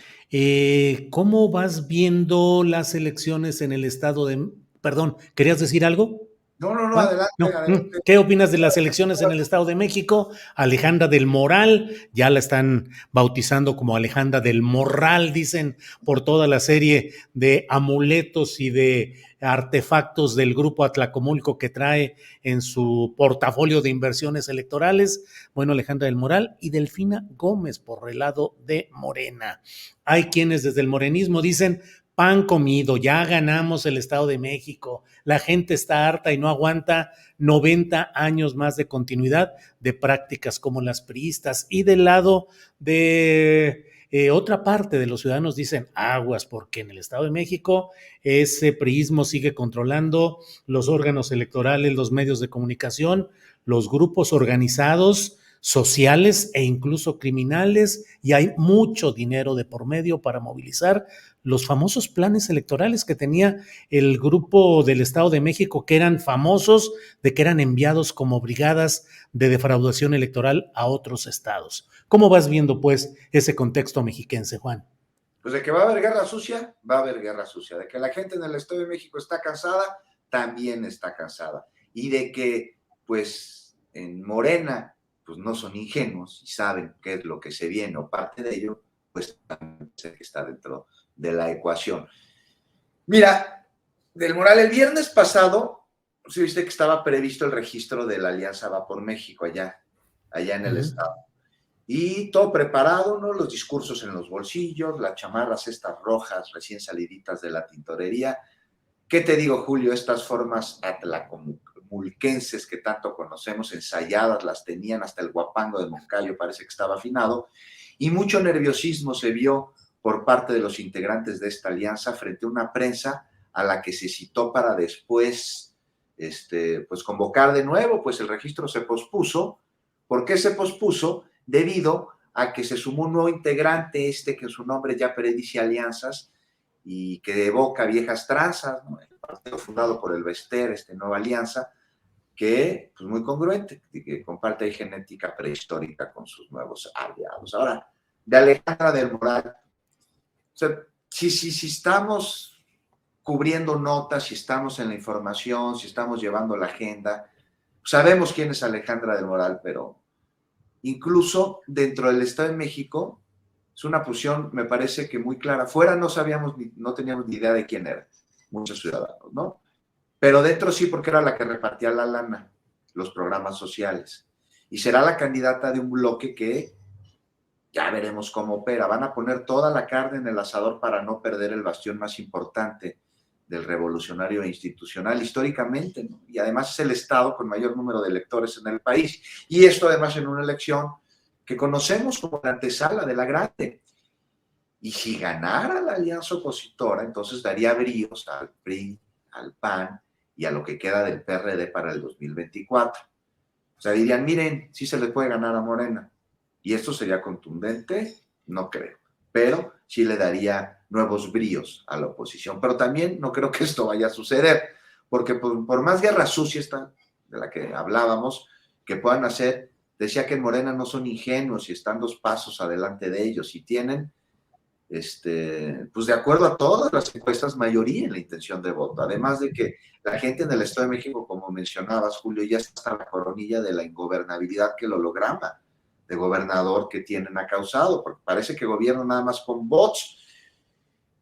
¿cómo vas viendo las elecciones en el estado de... Perdón, ¿querías decir algo? No, Juan, adelante, no. adelante. ¿Qué opinas de las elecciones en el Estado de México? Alejandra del Moral, ya la están bautizando como Alejandra del Morral, dicen, por toda la serie de amuletos y de artefactos del grupo Atlacomulco que trae en su portafolio de inversiones electorales. Bueno, Alejandra del Moral y Delfina Gómez por el lado de Morena. Hay quienes desde el morenismo dicen: pan comido, ya ganamos el Estado de México, la gente está harta y no aguanta 90 años más de continuidad de prácticas como las priistas. Y del lado de otra parte de los ciudadanos dicen: aguas, porque en el Estado de México ese priismo sigue controlando los órganos electorales, los medios de comunicación, los grupos organizados, sociales e incluso criminales, y hay mucho dinero de por medio para movilizar los famosos planes electorales que tenía el grupo del Estado de México, que eran famosos de que eran enviados como brigadas de defraudación electoral a otros estados. ¿Cómo vas viendo, pues, ese contexto mexiquense, Juan? Pues de que va a haber guerra sucia, va a haber guerra sucia. De que la gente en el Estado de México está cansada, también está cansada. Y de que, pues, en Morena, pues no son ingenuos y saben qué es lo que se viene o parte de ello, pues también sé que está dentro de la ecuación. Mira, del Moral, el viernes pasado, sí viste que estaba previsto el registro de la Alianza Va por México allá en el estado. Y todo preparado, ¿no? Los discursos en los bolsillos, las chamarras estas rojas recién saliditas de la tintorería. ¿Qué te digo, Julio? Estas formas atlacomulquenses que tanto conocemos, ensayadas, las tenían, hasta el guapango de Moncayo parece que estaba afinado, y mucho nerviosismo se vio por parte de los integrantes de esta alianza frente a una prensa a la que se citó para después pues convocar de nuevo. Pues el registro se pospuso. ¿Por qué se pospuso? Debido a que se sumó un nuevo integrante, que su nombre ya predice alianzas y que evoca viejas tranzas, ¿no? El partido fundado por el Bester, Nueva Alianza, que pues muy congruente, que comparte ahí genética prehistórica con sus nuevos aliados. Ahora, de Alejandra del Moral, o sea, si estamos cubriendo notas, si estamos en la información, si estamos llevando la agenda, sabemos quién es Alejandra del Moral, pero incluso dentro del Estado de México es una posición, me parece que muy clara. Fuera no teníamos ni idea de quién era, muchos ciudadanos, ¿no? Pero dentro sí, porque era la que repartía la lana, los programas sociales. Y será la candidata de un bloque que ya veremos cómo opera. Van a poner toda la carne en el asador para no perder el bastión más importante del revolucionario institucional históricamente, ¿no? Y además es el estado con mayor número de electores en el país. Y esto además en una elección que conocemos como la antesala de la grande. Y si ganara la alianza opositora, entonces daría bríos al PRI, al PAN y a lo que queda del PRD para el 2024. O sea, dirían: miren, sí se le puede ganar a Morena. ¿Y esto sería contundente? No creo. Pero sí le daría nuevos bríos a la oposición. Pero también no creo que esto vaya a suceder, porque por más guerra sucia de la que hablábamos, que puedan hacer, decía que en Morena no son ingenuos y están 2 pasos adelante de ellos y tienen, pues de acuerdo a todas las encuestas, mayoría en la intención de voto. Además de que la gente en el Estado de México, como mencionabas, Julio, ya está hasta la coronilla de la ingobernabilidad que el holograma de gobernador que tienen ha causado, porque parece que gobierna nada más con bots,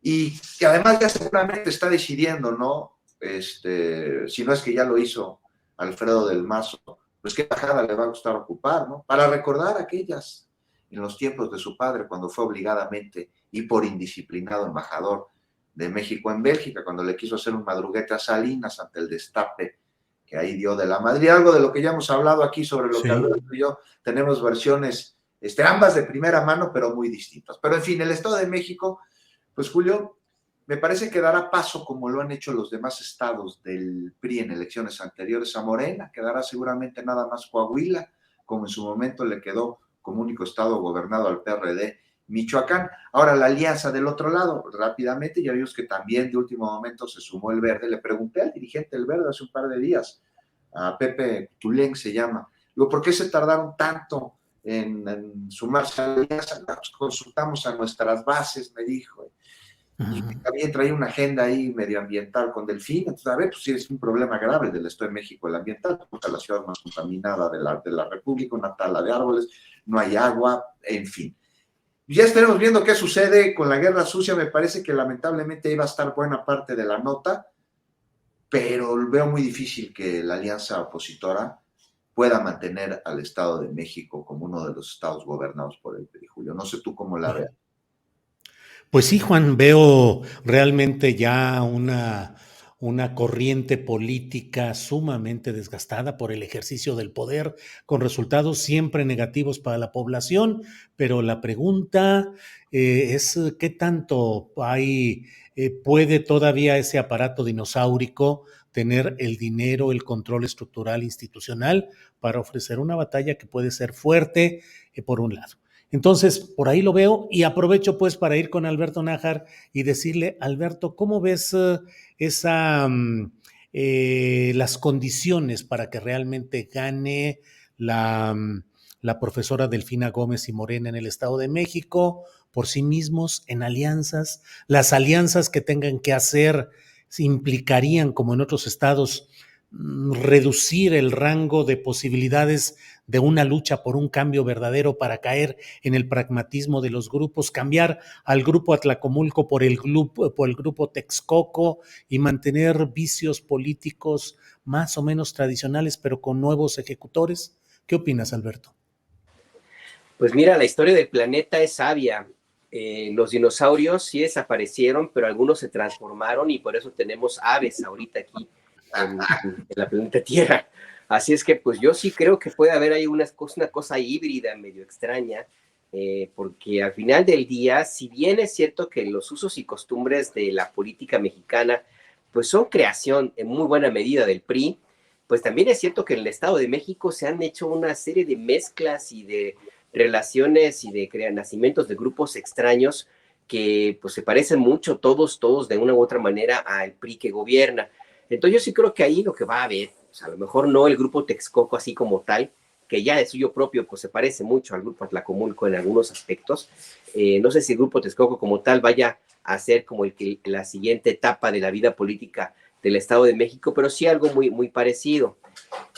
y que además ya seguramente está decidiendo, ¿no? Si no es que ya lo hizo Alfredo del Mazo, pues qué bajada le va a gustar ocupar, ¿no? Para recordar aquellas en los tiempos de su padre, cuando fue obligadamente y por indisciplinado embajador de México en Bélgica, cuando le quiso hacer un madruguete a Salinas ante el destape que ahí dio de la Madrid, algo de lo que ya hemos hablado aquí, sobre lo que Alberto y yo tenemos versiones, ambas de primera mano, pero muy distintas. Pero en fin, el Estado de México, pues Julio, me parece que dará paso, como lo han hecho los demás estados del PRI en elecciones anteriores, a Morena, quedará seguramente nada más Coahuila, como en su momento le quedó como único estado gobernado al PRD, Michoacán. Ahora, la alianza del otro lado, rápidamente, ya vimos que también de último momento se sumó el Verde. Le pregunté al dirigente del Verde hace un par de días, a Pepe Tulén se llama, digo, ¿por qué se tardaron tanto en sumarse a la alianza? Pues consultamos a nuestras bases, me dijo, y también trae una agenda ahí medioambiental con Delfín. Entonces, a ver, pues sí es un problema grave del Estado de México, el ambiental, porque la ciudad más contaminada de la República, una tala de árboles, no hay agua, en fin. Ya estaremos viendo qué sucede con la guerra sucia. Me parece que lamentablemente iba a estar buena parte de la nota, pero veo muy difícil que la alianza opositora pueda mantener al Estado de México como uno de los estados gobernados por el PRI, Julio. No sé tú cómo la veas. Pues sí, Juan, veo realmente ya una corriente política sumamente desgastada por el ejercicio del poder, con resultados siempre negativos para la población, pero la pregunta es qué tanto puede todavía ese aparato dinosaurico tener el dinero, el control estructural institucional para ofrecer una batalla que puede ser fuerte, por un lado. Entonces, por ahí lo veo y aprovecho pues para ir con Alberto Nájar y decirle, Alberto, ¿cómo ves las condiciones para que realmente gane la profesora Delfina Gómez y Morena en el Estado de México, por sí mismos, en alianzas? Las alianzas que tengan que hacer implicarían, como en otros estados, reducir el rango de posibilidades de una lucha por un cambio verdadero para caer en el pragmatismo de los grupos, cambiar al grupo Atlacomulco por el grupo Texcoco y mantener vicios políticos más o menos tradicionales, pero con nuevos ejecutores. ¿Qué opinas, Alberto? Pues mira, la historia del planeta es sabia. Los dinosaurios sí desaparecieron, pero algunos se transformaron y por eso tenemos aves ahorita aquí en la planeta Tierra. Así es que pues yo sí creo que puede haber ahí una cosa híbrida medio extraña, porque al final del día, si bien es cierto que los usos y costumbres de la política mexicana pues son creación en muy buena medida del PRI, pues también es cierto que en el Estado de México se han hecho una serie de mezclas y de relaciones y de nacimientos de grupos extraños que pues se parecen mucho todos de una u otra manera al PRI que gobierna. Entonces yo sí creo que ahí lo que va a haber, pues a lo mejor no el grupo Texcoco así como tal, que ya de suyo propio pues se parece mucho al grupo Atlacomulco en algunos aspectos. No sé si el grupo Texcoco como tal vaya a ser como la siguiente etapa de la vida política del Estado de México, pero sí algo muy, muy parecido.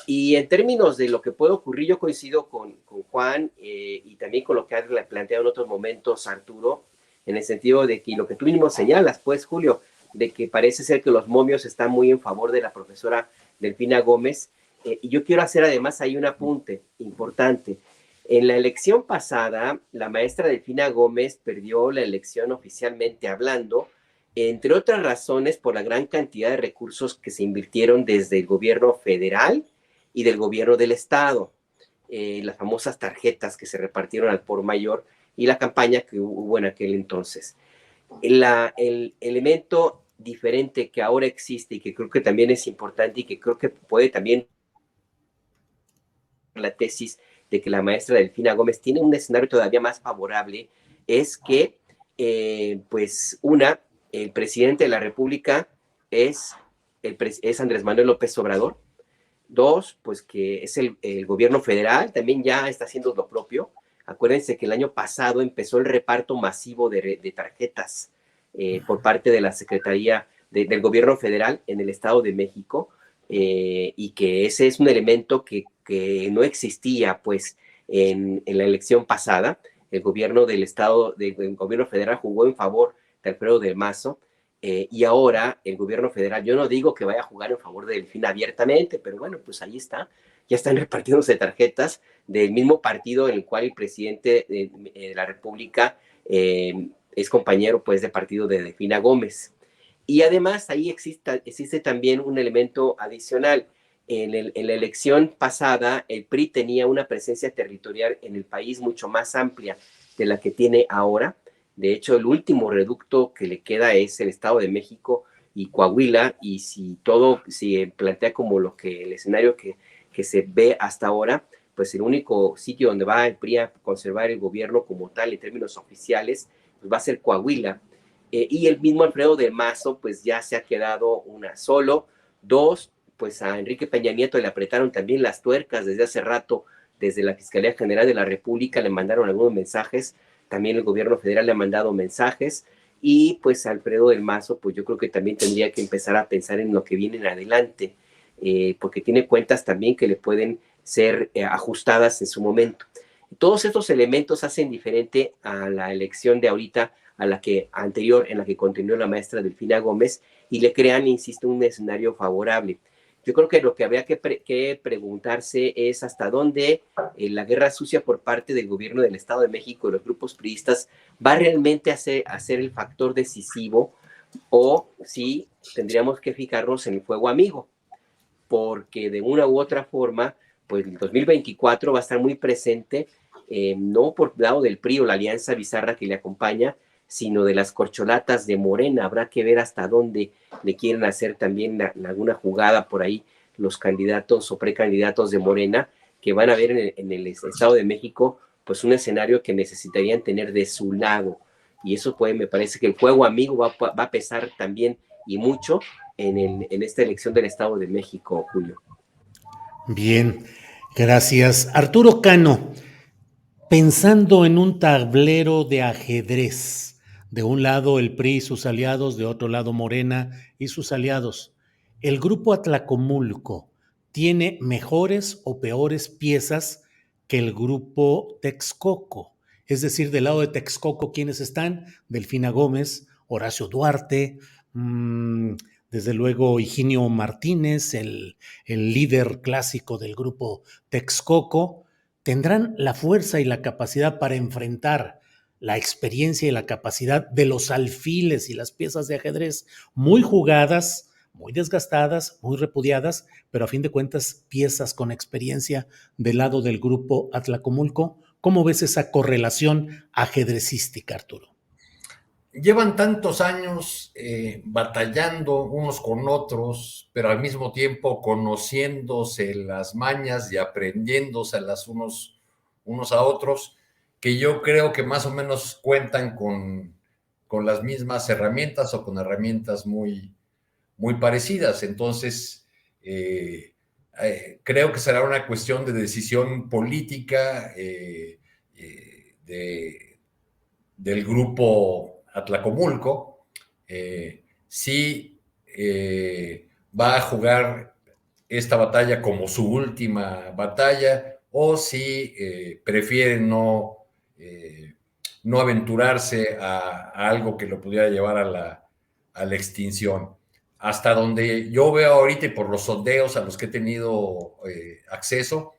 Y en términos de lo que puede ocurrir, yo coincido con Juan y también con lo que ha planteado en otros momentos Arturo, en el sentido de que lo que tú mismo señalas, pues, Julio, de que parece ser que los momios están muy en favor de la profesora Delfina Gómez. Y yo quiero hacer además ahí un apunte importante. En la elección pasada, la maestra Delfina Gómez perdió la elección oficialmente hablando, entre otras razones por la gran cantidad de recursos que se invirtieron desde el gobierno federal y del gobierno del estado, las famosas tarjetas que se repartieron al por mayor y la campaña que hubo en aquel entonces. El elemento diferente que ahora existe y que creo que también es importante y que creo que puede también la tesis de que la maestra Delfina Gómez tiene un escenario todavía más favorable es que, pues, el presidente de la República es Andrés Manuel López Obrador. Dos, pues que es el gobierno federal, también ya está haciendo lo propio. Acuérdense que el año pasado empezó el reparto masivo de tarjetas por parte de la Secretaría del Gobierno Federal en el Estado de México, y que ese es un elemento que no existía pues en la elección pasada. El gobierno del Estado, el gobierno federal jugó en favor de Alfredo del Mazo, y ahora el gobierno federal, yo no digo que vaya a jugar en favor de Delfina abiertamente, pero bueno, pues ahí está. ya están repartiéndose tarjetas del mismo partido en el cual el presidente de la República es compañero pues de partido de Delfina Gómez. Y además ahí existe también un elemento adicional. En la elección pasada, el PRI tenía una presencia territorial en el país mucho más amplia de la que tiene ahora. De hecho, el último reducto que le queda es el Estado de México y Coahuila, y si plantea como el escenario que se ve hasta ahora, pues el único sitio donde va el PRI a conservar el gobierno como tal en términos oficiales, pues va a ser Coahuila. Y el mismo Alfredo del Mazo, pues ya se ha quedado una solo. Dos, pues a Enrique Peña Nieto le apretaron también las tuercas desde hace rato, desde la Fiscalía General de la República le mandaron algunos mensajes, también el gobierno federal le ha mandado mensajes, y pues Alfredo del Mazo, pues yo creo que también tendría que empezar a pensar en lo que viene en adelante, porque tiene cuentas también que le pueden ser ajustadas en su momento. Todos estos elementos hacen diferente a la elección de ahorita, a la que anterior, en la que continuó la maestra Delfina Gómez, y le crean, insisto, un escenario favorable. Yo creo que lo que habría que preguntarse es hasta dónde la guerra sucia por parte del gobierno del Estado de México y los grupos priistas va realmente a ser el factor decisivo, o si tendríamos que fijarnos en el fuego amigo, porque de una u otra forma, pues el 2024 va a estar muy presente, no por lado del PRI o la alianza bizarra que le acompaña, sino de las corcholatas de Morena. Habrá que ver hasta dónde le quieren hacer también alguna jugada por ahí los candidatos o precandidatos de Morena, que van a ver en el Estado de México pues un escenario que necesitarían tener de su lado. Y eso me parece que el juego amigo va a pesar también y mucho en esta elección del Estado de México, Julio. Bien, gracias. Arturo Cano, pensando en un tablero de ajedrez, de un lado el PRI y sus aliados, de otro lado Morena y sus aliados, ¿el grupo Atlacomulco tiene mejores o peores piezas que el grupo Texcoco? Es decir, del lado de Texcoco, ¿quiénes están? Delfina Gómez, Horacio Duarte, desde luego Higinio Martínez, el líder clásico del grupo Texcoco. ¿Tendrán la fuerza y la capacidad para enfrentar la experiencia y la capacidad de los alfiles y las piezas de ajedrez muy jugadas, muy desgastadas, muy repudiadas, pero a fin de cuentas piezas con experiencia del lado del grupo Atlacomulco? ¿Cómo ves esa correlación ajedrecística, Arturo? Llevan tantos años batallando unos con otros, pero al mismo tiempo conociéndose las mañas y aprendiéndoselas unos a otros, que yo creo que más o menos cuentan con las mismas herramientas o con herramientas muy, muy parecidas. Entonces, creo que será una cuestión de decisión política del grupo Atlacomulco, si va a jugar esta batalla como su última batalla o si prefieren no aventurarse a algo que lo pudiera llevar a la extinción. Hasta donde yo veo ahorita y por los sondeos a los que he tenido acceso,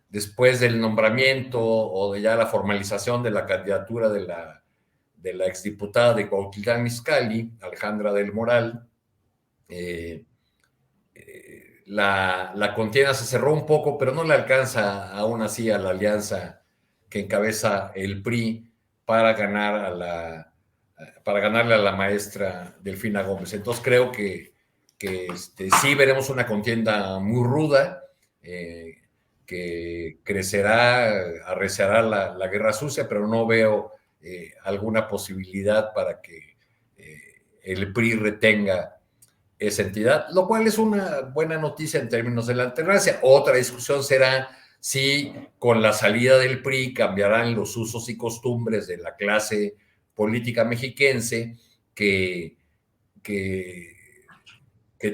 después del nombramiento o de ya la formalización de la candidatura de la exdiputada de Cuautitlán Izcalli, Alejandra del Moral, la contienda se cerró un poco, pero no le alcanza aún así a la alianza que encabeza el PRI para ganarle a la maestra Delfina Gómez. Entonces creo que sí veremos una contienda muy ruda, que arreciará la guerra sucia, pero no veo alguna posibilidad para que el PRI retenga esa entidad, lo cual es una buena noticia en términos de la alternancia. Otra discusión será si con la salida del PRI cambiarán los usos y costumbres de la clase política mexiquense que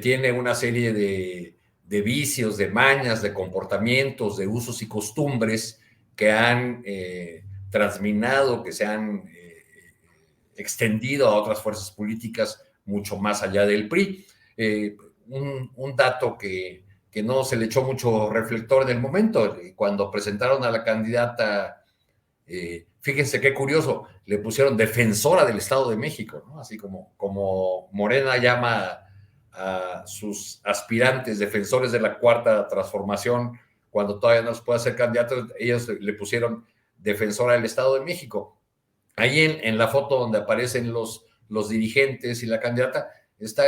tiene una serie de vicios, de mañas, de comportamientos, de usos y costumbres que han transminado, que se han extendido a otras fuerzas políticas mucho más allá del PRI. Un dato que que no se le echó mucho reflector en el momento. Y cuando presentaron a la candidata, fíjense qué curioso, le pusieron defensora del Estado de México, ¿no? Así como Morena llama a sus aspirantes defensores de la Cuarta Transformación, cuando todavía no se puede hacer candidatos, ellos le pusieron defensora del Estado de México. Ahí en la foto donde aparecen los dirigentes y la candidata, está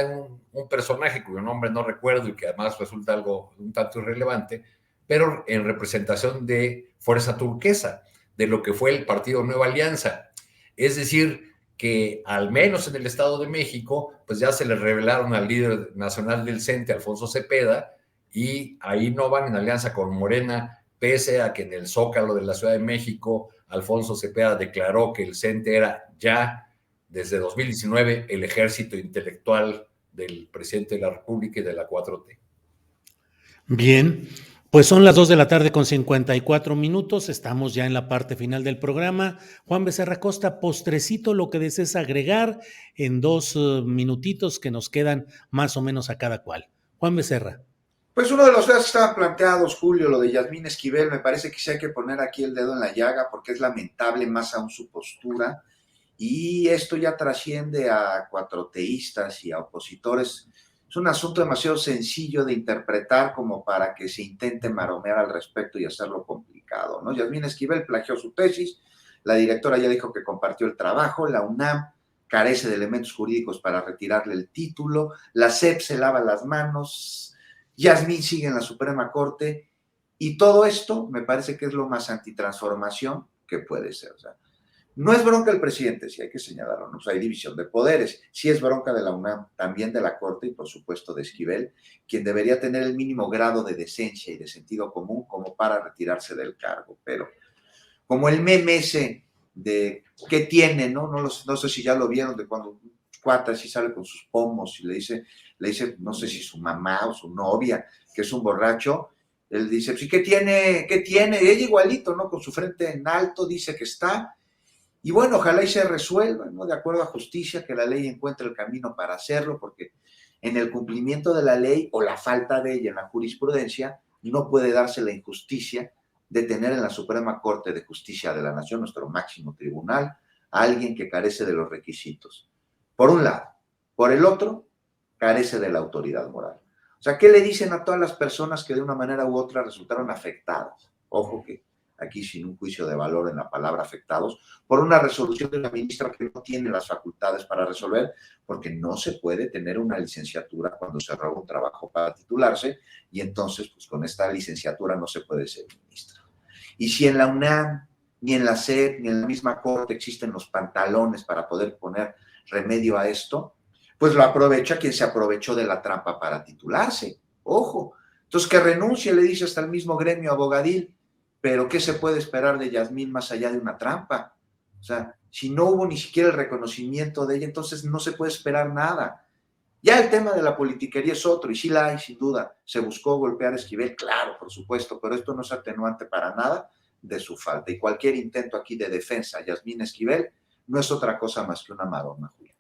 un personaje cuyo nombre no recuerdo y que además resulta algo un tanto irrelevante, pero en representación de Fuerza Turquesa, de lo que fue el partido Nueva Alianza. Es decir, que al menos en el Estado de México, pues ya se le revelaron al líder nacional del CENTE, Alfonso Cepeda, y ahí no van en alianza con Morena, pese a que en el Zócalo de la Ciudad de México, Alfonso Cepeda declaró que el CENTE era ya, desde 2019, el ejército intelectual del presidente de la República y de la 4T. Bien, pues son las 2 de la tarde con 54 minutos, estamos ya en la parte final del programa. Juan Becerra Costa, postrecito, lo que desees agregar en 2 minutitos que nos quedan más o menos a cada cual. Juan Becerra. Pues uno de los temas que estaban planteados, Julio, lo de Yasmín Esquivel, me parece que sí hay que poner aquí el dedo en la llaga porque es lamentable más aún su postura y esto ya trasciende a cuatroteístas y a opositores. Es un asunto demasiado sencillo de interpretar como para que se intente maromear al respecto y hacerlo complicado, ¿no? Yasmín Esquivel plagió su tesis, la directora ya dijo que compartió el trabajo, la UNAM carece de elementos jurídicos para retirarle el título, la SEP se lava las manos, Yasmín sigue en la Suprema Corte y todo esto me parece que es lo más antitransformación que puede ser. O sea, no es bronca del presidente, sí hay que señalarlo, ¿no? O sea, hay división de poderes, sí es bronca de la UNAM, también de la Corte y por supuesto de Esquivel, quien debería tener el mínimo grado de decencia y de sentido común como para retirarse del cargo, pero como el meme ese de ¿qué tiene? No sé si ya lo vieron, de cuando un cuate así sale con sus pomos y le dice, no sé si su mamá o su novia, que es un borracho, él dice, sí, ¿qué tiene? ¿Qué tiene? Y ella igualito, ¿no? Con su frente en alto dice que está. Y bueno, ojalá y se resuelva, ¿no? De acuerdo a justicia, que la ley encuentre el camino para hacerlo, porque en el cumplimiento de la ley o la falta de ella en la jurisprudencia, no puede darse la injusticia de tener en la Suprema Corte de Justicia de la Nación, nuestro máximo tribunal, a alguien que carece de los requisitos. Por un lado. Por el otro, carece de la autoridad moral. O sea, ¿qué le dicen a todas las personas que de una manera u otra resultaron afectadas? Ojo que aquí sin un juicio de valor en la palabra afectados, por una resolución de una ministra que no tiene las facultades para resolver, porque no se puede tener una licenciatura cuando se roba un trabajo para titularse, y entonces, pues con esta licenciatura no se puede ser ministra. Y si en la UNAM, ni en la SEP, ni en la misma Corte existen los pantalones para poder poner remedio a esto, pues lo aprovecha quien se aprovechó de la trampa para titularse. Ojo. Entonces que renuncie, le dice hasta el mismo gremio abogadil, pero ¿qué se puede esperar de Yasmín más allá de una trampa? O sea, si no hubo ni siquiera el reconocimiento de ella, entonces no se puede esperar nada. Ya el tema de la politiquería es otro, y sí la hay, sin duda. Se buscó golpear a Esquivel, claro, por supuesto, pero esto no es atenuante para nada de su falta. Y cualquier intento aquí de defensa a Yasmín Esquivel no es otra cosa más que una maroma, Julia.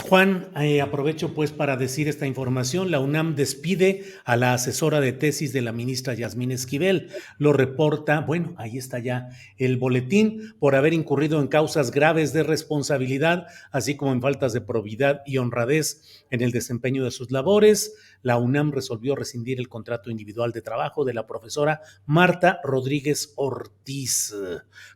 Juan, aprovecho pues para decir esta información. La UNAM despide a la asesora de tesis de la ministra Yasmín Esquivel. Lo reporta, bueno, ahí está ya el boletín, por haber incurrido en causas graves de responsabilidad, así como en faltas de probidad y honradez en el desempeño de sus labores. La UNAM resolvió rescindir el contrato individual de trabajo de la profesora Marta Rodríguez Ortiz.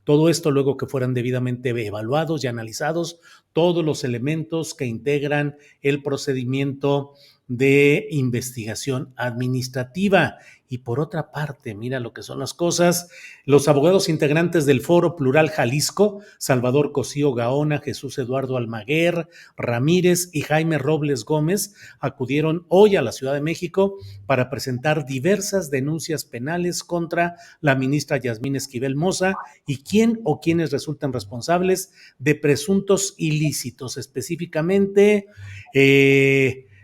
Todo esto luego que fueran debidamente evaluados y analizados todos los elementos que integran el procedimiento de investigación administrativa. Y por otra parte, mira lo que son las cosas, los abogados integrantes del Foro Plural Jalisco, Salvador Cosío Gaona, Jesús Eduardo Almaguer Ramírez y Jaime Robles Gómez, acudieron hoy a la Ciudad de México para presentar diversas denuncias penales contra la ministra Yasmín Esquivel Moza y quién o quienes resultan responsables de presuntos ilícitos. Específicamente,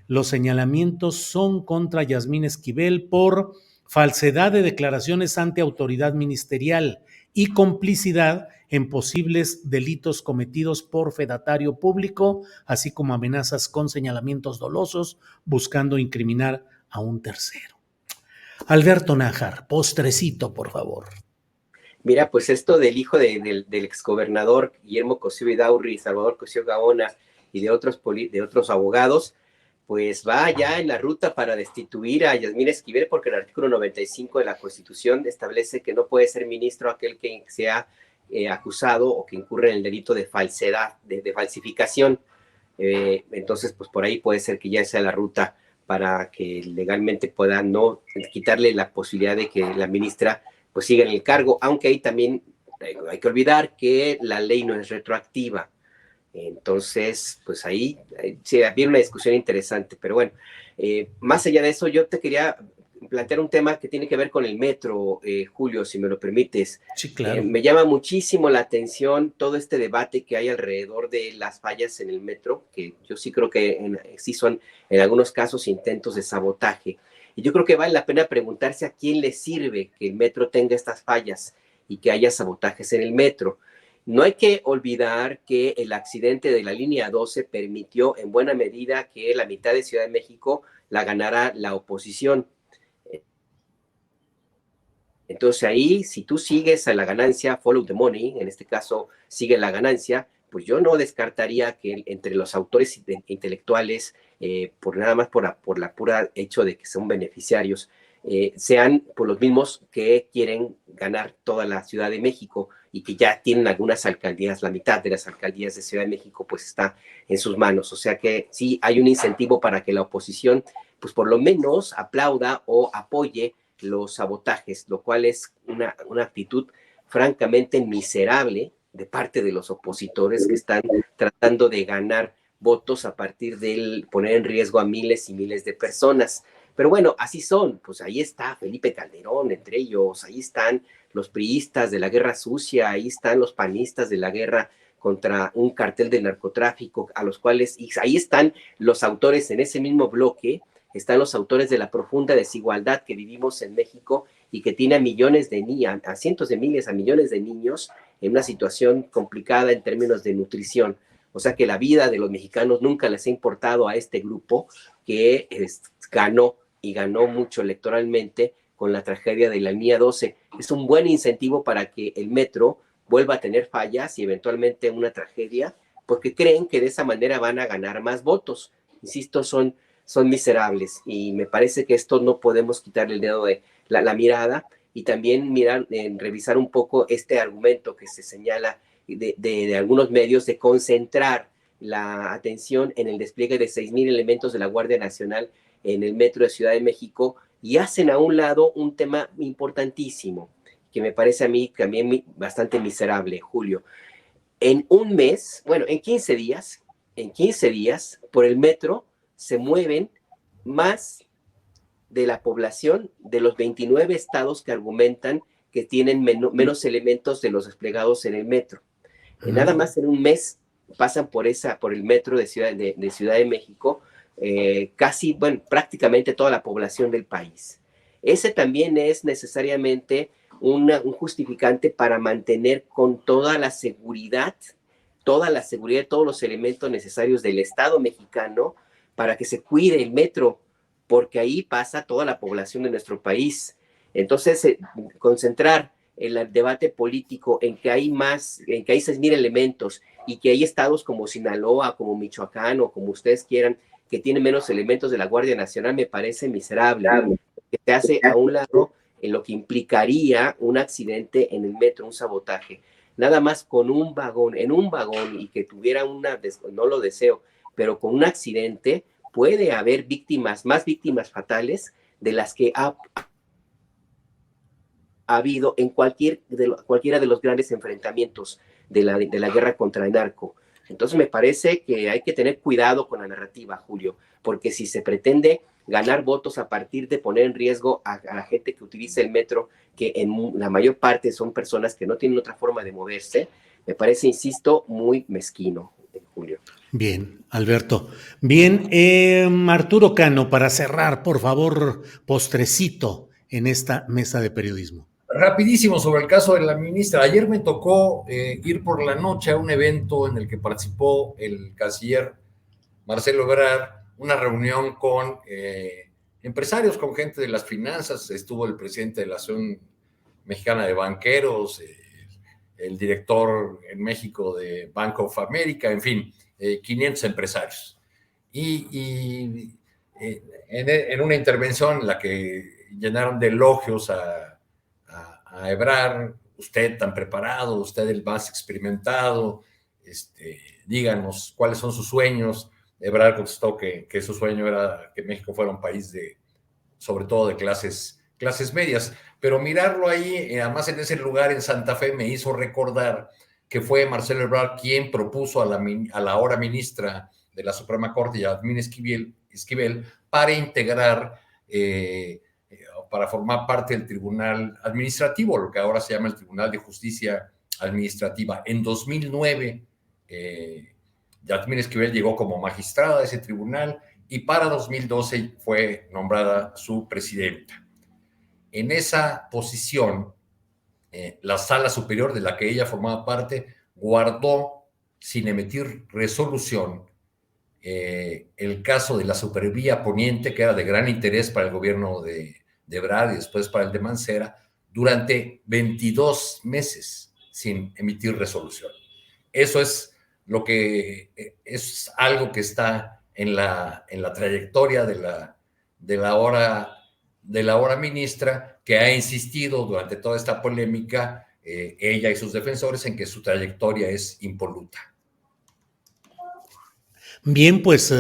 los señalamientos son contra Yasmín Esquivel por falsedad de declaraciones ante autoridad ministerial y complicidad en posibles delitos cometidos por fedatario público, así como amenazas con señalamientos dolosos buscando incriminar a un tercero. Alberto Nájar, postrecito, por favor. Mira, pues esto del hijo del exgobernador Guillermo Cosío Vidaurri, Salvador Cosío Gaona y de otros abogados, pues va ya en la ruta para destituir a Yasmín Esquivel, porque el artículo 95 de la Constitución establece que no puede ser ministro aquel que sea acusado o que incurre en el delito de falsedad, de falsificación. Entonces, pues por ahí puede ser que ya sea la ruta para que legalmente pueda no quitarle la posibilidad de que la ministra pues siga en el cargo, aunque ahí también hay que olvidar que la ley no es retroactiva. Entonces, pues ahí sí, había una discusión interesante, pero bueno, más allá de eso, yo te quería plantear un tema que tiene que ver con el metro, Julio, si me lo permites. Sí, claro. Me llama muchísimo la atención todo este debate que hay alrededor de las fallas en el metro, que yo sí creo que sí son en algunos casos intentos de sabotaje. Y yo creo que vale la pena preguntarse a quién le sirve que el metro tenga estas fallas y que haya sabotajes en el metro. No hay que olvidar que el accidente de la línea 12 permitió en buena medida que la mitad de Ciudad de México la ganara la oposición. Entonces ahí, si tú sigues a la ganancia, follow the money, en este caso sigue la ganancia, pues yo no descartaría que entre los autores intelectuales, por nada más por la pura hecho de que son beneficiarios, sean por los mismos que quieren ganar toda la Ciudad de México y que ya tienen algunas alcaldías, la mitad de las alcaldías de Ciudad de México pues está en sus manos. O sea que sí hay un incentivo para que la oposición pues por lo menos aplauda o apoye los sabotajes, lo cual es una actitud francamente miserable de parte de los opositores que están tratando de ganar votos a partir de poner en riesgo a miles y miles de personas. Pero bueno, así son, pues ahí está Felipe Calderón, entre ellos, ahí están los priistas de la guerra sucia, ahí están los panistas de la guerra contra un cartel de narcotráfico, a los cuales, y ahí están los autores en ese mismo bloque, están los autores de la profunda desigualdad que vivimos en México y que tiene a millones de niños, a cientos de miles, a millones de niños en una situación complicada en términos de nutrición. O sea que la vida de los mexicanos nunca les ha importado a este grupo que ganó y ganó mucho electoralmente con la tragedia de la línea 12. Es un buen incentivo para que el metro vuelva a tener fallas y eventualmente una tragedia, porque creen que de esa manera van a ganar más votos. Insisto, son miserables y me parece que esto no podemos quitarle el dedo de la mirada y también revisar un poco este argumento que se señala de algunos medios de concentrar la atención en el despliegue de 6,000 elementos de la Guardia Nacional en el metro de Ciudad de México y hacen a un lado un tema importantísimo que me parece a mí también bastante miserable, Julio. En un mes, bueno, en 15 días por el metro se mueven más de la población de los 29 estados que argumentan que tienen menos elementos de los desplegados en el metro. Nada más en un mes pasan por el metro de Ciudad de México casi, bueno, prácticamente toda la población del país. Ese también es necesariamente un justificante para mantener con toda la seguridad, todos los elementos necesarios del Estado mexicano para que se cuide el metro, porque ahí pasa toda la población de nuestro país. Entonces, concentrar el debate político en que hay 6,000 elementos y que hay estados como Sinaloa, como Michoacán o como ustedes quieran, que tienen menos elementos de la Guardia Nacional, me parece miserable. Que se hace a un lado en lo que implicaría un accidente en el metro, un sabotaje. Nada más con en un vagón y que tuviera no lo deseo, pero con un accidente puede haber más víctimas fatales de las que ha habido en cualquiera de los grandes enfrentamientos de la guerra contra el narco. Entonces me parece que hay que tener cuidado con la narrativa, Julio, porque si se pretende ganar votos a partir de poner en riesgo a la gente que utiliza el metro, que en la mayor parte son personas que no tienen otra forma de moverse, me parece, insisto, muy mezquino, Julio. Bien, Alberto. Bien, Arturo Cano, para cerrar, por favor, postrecito en esta mesa de periodismo. Rapidísimo sobre el caso de la ministra. Ayer me tocó ir por la noche a un evento en el que participó el canciller Marcelo Ebrard, una reunión con empresarios, con gente de las finanzas. Estuvo el presidente de la Asociación Mexicana de Banqueros, el director en México de Bank of America, en fin, 500 empresarios. Y en una intervención en la que llenaron de elogios a Ebrard: usted tan preparado, usted el más experimentado, díganos cuáles son sus sueños. Ebrard contestó que su sueño era que México fuera un país sobre todo de clases medias, pero mirarlo ahí, además en ese lugar en Santa Fe, me hizo recordar que fue Marcelo Ebrard quien propuso a la ahora ministra de la Suprema Corte, Yasmín Esquivel, para integrar, para formar parte del Tribunal Administrativo, lo que ahora se llama el Tribunal de Justicia Administrativa. En 2009, Yasmín Esquivel llegó como magistrada de ese tribunal y para 2012 fue nombrada su presidenta. En esa posición, la Sala Superior de la que ella formaba parte guardó, sin emitir resolución, el caso de la Supervía Poniente, que era de gran interés para el gobierno de Ebrard y después para el de Mancera, durante 22 meses sin emitir resolución. Eso es algo que está en la trayectoria de la ahora ministra, que ha insistido durante toda esta polémica, ella y sus defensores, en que su trayectoria es impoluta. Bien, pues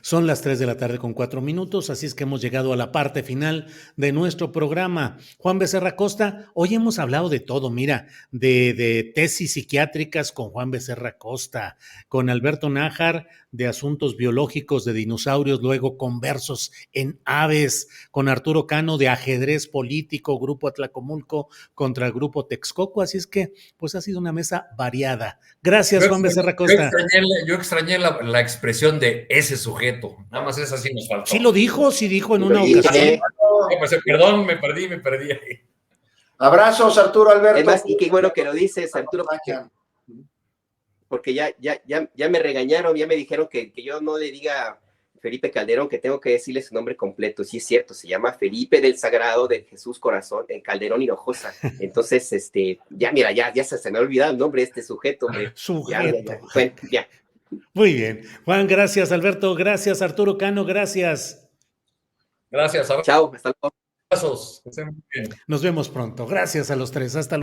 son las 3:04 p.m, así es que hemos llegado a la parte final de nuestro programa. Juan Becerra Costa, hoy hemos hablado de todo, mira, de tesis psiquiátricas con Juan Becerra Costa, con Alberto Nájar de asuntos biológicos de dinosaurios, luego conversos en aves, con Arturo Cano de ajedrez político, Grupo Atlacomulco contra el Grupo Texcoco, así es que pues ha sido una mesa variada. Gracias, Juan Becerra Costa. Yo extrañé la expresión de ese sujeto, nada más esa sí nos faltó. Sí dijo en una ocasión. Perdón, me perdí. Abrazos, Arturo, Alberto. Además, y qué bueno que lo dices, Arturo, porque ya me regañaron, ya me dijeron que yo no le diga Felipe Calderón, que tengo que decirle su nombre completo. Sí es cierto, se llama Felipe del Sagrado de Jesús Corazón en Calderón Hinojosa. Entonces, ya se me ha olvidado el nombre de este sujeto, hombre. Sujeto. Bueno, ya. Muy bien. Juan, gracias. Alberto, gracias. Arturo Cano, gracias. Gracias. Chao, hasta luego. Abrazos. Nos vemos pronto. Gracias a los tres. Hasta luego.